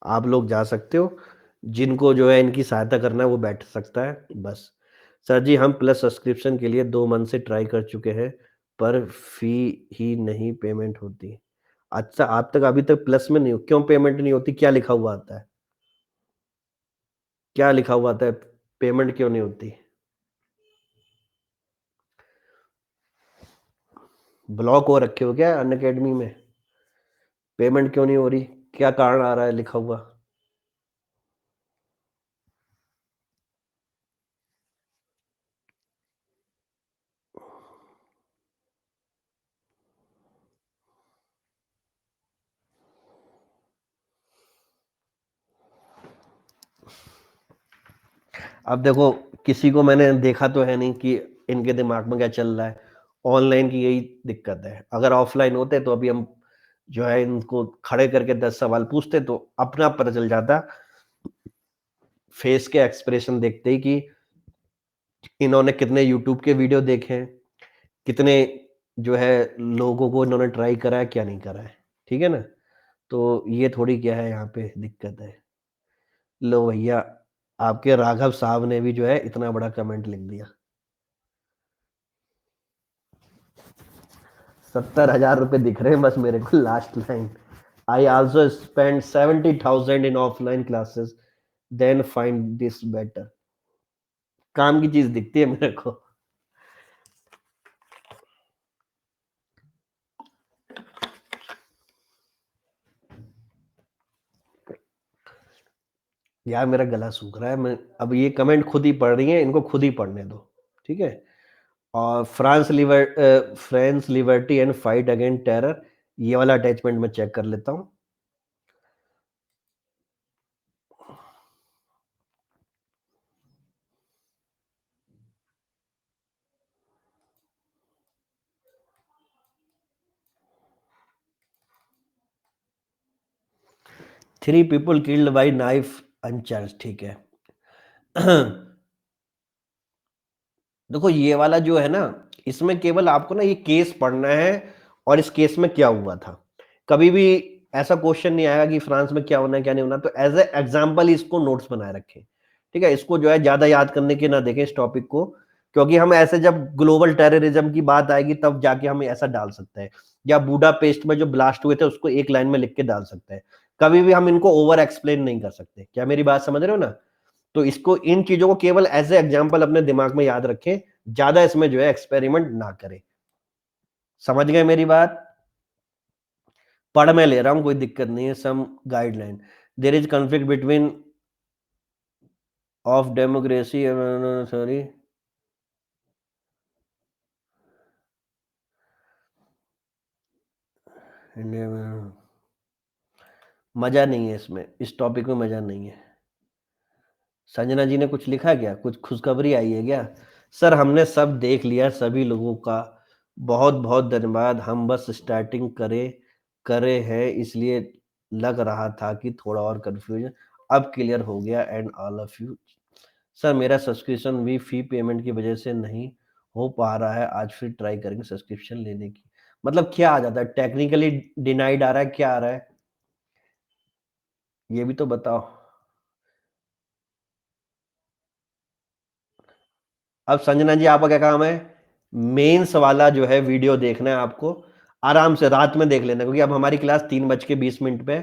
आप लोग जा सकते हो। जिनको जो है इनकी सहायता करना है वो बैठ सकता है बस। सर जी, हम प्लस सब्सक्रिप्शन के लिए 2 मंथ से ट्राई कर चुके हैं, पर फी ही नहीं पेमेंट होती। अच्छा, आप तक अभी तक प्लस में नहीं हो, क्यों पेमेंट नहीं होती? क्या लिखा हुआ आता है? क्या लिखा हुआ आता है? पेमेंट क्यों नहीं होती? ब्लॉक हो रखे हो क्या अनअकैडमी में? पेमेंट क्यों नहीं हो रही? क्या कारण आ रहा है लिखा हुआ? अब देखो, किसी को मैंने देखा तो है नहीं कि इनके दिमाग में क्या चल रहा है। ऑनलाइन की यही दिक्कत है। अगर ऑफलाइन होते तो अभी हम जो है इनको खड़े करके 10 सवाल पूछते तो अपना पता चल जाता फेस के एक्सप्रेशन देखते ही कि इन्होंने कितने यूट्यूब के वीडियो देखे हैं, कितने जो है लोगों को इन्होंने ट्राई करा है, क्या नहीं करा है। ठीक है ना? तो ये थोड़ी क्या है, यहाँ पे दिक्कत है। लो भैया, आपके राघव साहब ने भी जो है इतना बड़ा कमेंट लिख दिया। 70,000 रुपए दिख रहे हैं बस मेरे को last line. I also spend 70,000 in offline classes, then find this better. काम की चीज दिखती है मेरे को। यार मेरा गला सूख रहा है। मैं अब ये कमेंट खुद ही पढ़ रही है, इनको खुद ही पढ़ने दो। ठीक है? और France liberty and fight against terror, ये वाला अटैचमेंट मैं चेक कर लेता हूँ। 3 पीपल किल्ड बाई नाइफ अनचार्ज। ठीक है। देखो ये वाला जो है ना, इसमें केवल आपको ना ये केस पढ़ना है और इस केस में क्या हुआ था। कभी भी ऐसा क्वेश्चन नहीं आएगा कि फ्रांस में क्या होना है क्या नहीं होना। तो एज ए एग्जाम्पल इसको नोट्स बनाए रखें। ठीक है? इसको जो है ज्यादा याद करने के ना देखें इस टॉपिक को। क्योंकि हम ऐसे जब ग्लोबल टेररिज्म की बात आएगी तब जाके हम ऐसा डाल सकते हैं, या बूडापेस्ट में जो ब्लास्ट हुए थे उसको एक लाइन में लिख के डाल सकते हैं। कभी भी हम इनको ओवर एक्सप्लेन नहीं कर सकते। क्या मेरी बात समझ रहे हो ना? तो इसको, इन चीजों को केवल एज ए एग्जाम्पल अपने दिमाग में याद रखें। ज्यादा इसमें जो है एक्सपेरिमेंट ना करें। समझ गए मेरी बात? पढ़ मैं ले रहा हूं, कोई दिक्कत नहीं है। Some guideline, there is conflict between of democracy, sorry, India में मजा नहीं है। इसमें इस टॉपिक में मजा नहीं है। संजना जी ने कुछ लिखा क्या? कुछ खुशखबरी आई है क्या? सर हमने सब देख लिया सभी लोगों का। बहुत बहुत धन्यवाद। हम बस स्टार्टिंग करे हैं, इसलिए लग रहा था कि थोड़ा और कंफ्यूजन, अब क्लियर हो गया and all of you. Sir मेरा सब्सक्रिप्शन भी फी पेमेंट की वजह से नहीं हो पा रहा है, आज फिर ट्राई करेंगे सब्सक्रिप्शन लेने की। मतलब क्या आ जाता है? टेक्निकली डिनाइड आ रहा है, क्या आ रहा है? ये भी तो बताओ। अब संजना जी आपका क्या काम है? मेंस वाला जो है वीडियो देखना है आपको। आराम से रात में देख लेना, क्योंकि अब हमारी क्लास 3:20 पे है।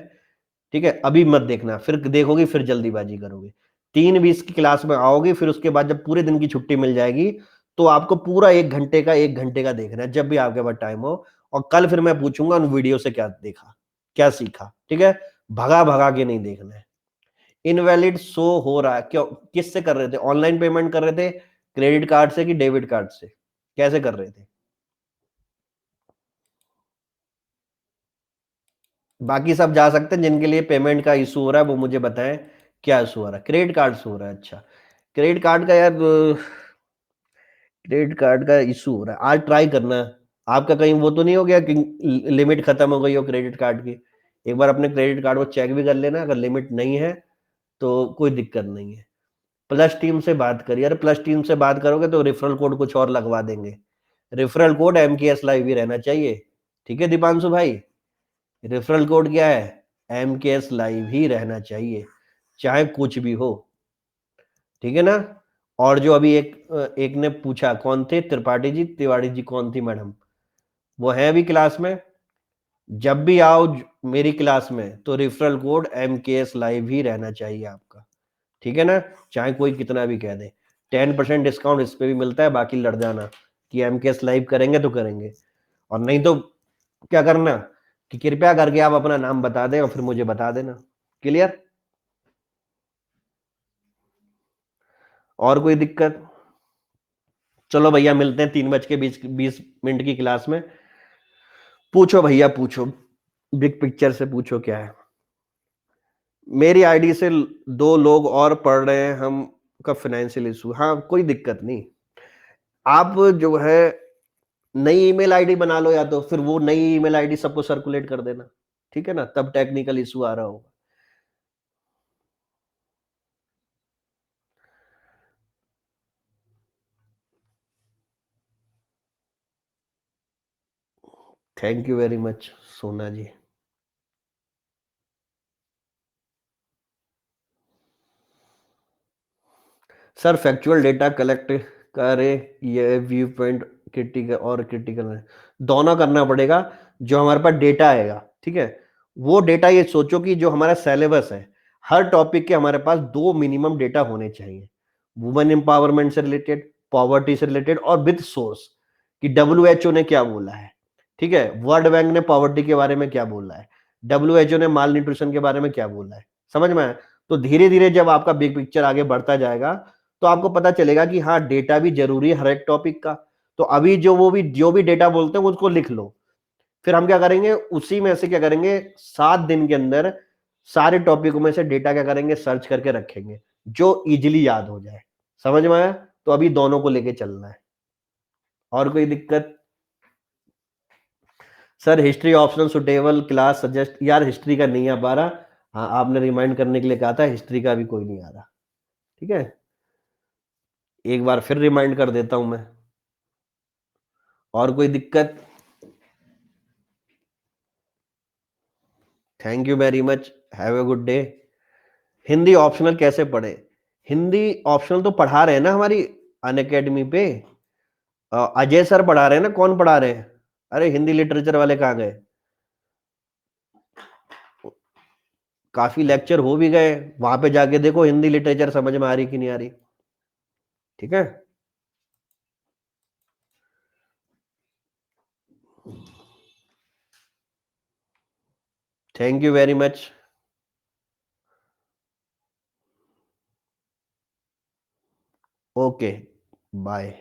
ठीक है? अभी मत देखना, फिर देखोगे फिर जल्दीबाजी करोगे। 3:20 की क्लास में आओगे, फिर उसके बाद जब पूरे दिन की छुट्टी मिल जाएगी तो आपको पूरा 1 घंटे का देखना है, जब भी आपके पास टाइम हो। और कल फिर मैं पूछूंगा उन वीडियो से क्या देखा, क्या सीखा। ठीक है? भगा भगा के नहीं देखना है। इनवैलिड शो हो रहा है क्यों? किससे कर रहे थे? ऑनलाइन पेमेंट कर रहे थे क्रेडिट कार्ड से कि डेबिट कार्ड से? कैसे कर रहे थे? बाकी सब जा सकते हैं, जिनके लिए पेमेंट का इशू हो रहा है वो मुझे बताएं। क्या इशू हो रहा है? क्रेडिट कार्ड से हो रहा है? अच्छा, क्रेडिट कार्ड का यार क्रेडिट कार्ड का इशू हो रहा है, आज ट्राई करना। आपका कहीं वो तो नहीं हो गया कि लिमिट खत्म हो गई हो क्रेडिट कार्ड की? एक बार अपने क्रेडिट कार्ड को चेक भी कर लेना, अगर लिमिट नहीं है तो कोई दिक्कत नहीं है। प्लस टीम से बात करिए, अरे प्लस टीम से बात करोगे तो रेफरल कोड कुछ और लगवा देंगे। रेफरल कोड MKS लाइव ही रहना चाहिए। ठीक है दीपांशु भाई, रेफरल कोड क्या है? MKS लाइव ही रहना चाहिए, चाहे कुछ भी हो। ठीक है ना? और जो अभी एक ने पूछा, कौन थे? त्रिपाठी जी, तिवारी जी, कौन थी मैडम? वो है अभी क्लास में। जब भी आओ मेरी क्लास में तो रेफरल कोड MKS लाइव ही रहना चाहिए आपका। ठीक है ना? चाहे कोई कितना भी कह दे। 10% डिस्काउंट इस पे भी मिलता है, बाकी लड़ जाना कि MKS लाइव करेंगे तो करेंगे, और नहीं तो क्या करना कि कृपया करके आप अपना नाम बता दें और फिर मुझे बता देना। क्लियर? और कोई दिक्कत? चलो भैया, मिलते हैं 3:20 की क्लास में। पूछो भैया पूछो, बिग पिक्चर से पूछो क्या है। मेरी आईडी से 2 लोग और पढ़ रहे हैं, हम का फाइनेंशियल इशू, हाँ कोई दिक्कत नहीं। आप जो है नई ईमेल आईडी बना लो, या तो फिर वो नई ईमेल आईडी सबको सर्कुलेट कर देना। ठीक है ना? तब टेक्निकल इशू आ रहा होगा। थैंक यू वेरी मच सोना जी। सर फैक्चुअल डेटा कलेक्ट करे, ये व्यू पॉइंट क्रिटिकल और क्रिटिकल है, दोनों करना पड़ेगा। जो हमारे पास डेटा आएगा, ठीक है, वो डेटा ये सोचो कि जो हमारा सिलेबस है, हर टॉपिक के हमारे पास 2 मिनिमम डेटा होने चाहिए। वुमेन एम्पावरमेंट से रिलेटेड, पॉवर्टी से रिलेटेड, और विद सोर्स कि WHO ने क्या बोला है। ठीक है, वर्ल्ड बैंक ने पॉवर्टी के बारे में क्या बोला है, WHO ने माल न्यूट्रिशन के बारे में क्या बोला है। समझ में आया? तो धीरे धीरे जब आपका बिग पिक्चर आगे बढ़ता जाएगा तो आपको पता चलेगा कि हाँ डेटा भी जरूरी है हर एक टॉपिक का। तो अभी जो भी डेटा बोलते हैं उसको लिख लो। फिर हम क्या करेंगे, उसी में से क्या करेंगे, 7 दिन के अंदर सारे टॉपिकों में से डेटा क्या करेंगे, सर्च करके रखेंगे जो इजीली याद हो जाए। समझ में आया? तो अभी दोनों को लेके चलना है। और कोई दिक्कत? Sir history optional suitable class suggest, यार हिस्ट्री का नहीं आ पा रहा। हाँ आपने रिमाइंड करने के लिए कहा था, हिस्ट्री का भी कोई नहीं आ रहा। ठीक है, एक बार फिर रिमाइंड कर देता हूं मैं। और कोई दिक्कत? Thank you very much, have a good day. Hindi optional कैसे पढ़े? हिंदी ऑप्शनल तो पढ़ा रहे हैं ना हमारी अन अकेडमी पे। अजय सर पढ़ा रहे हैं ना, कौन पढ़ा रहे हैं? अरे हिंदी लिटरेचर वाले कहाँ गए? काफी लेक्चर हो भी गए, वहां पे जाके देखो हिंदी लिटरेचर समझ में आ रही कि नहीं आ रही। ठीक है, thank you very much. Okay, bye.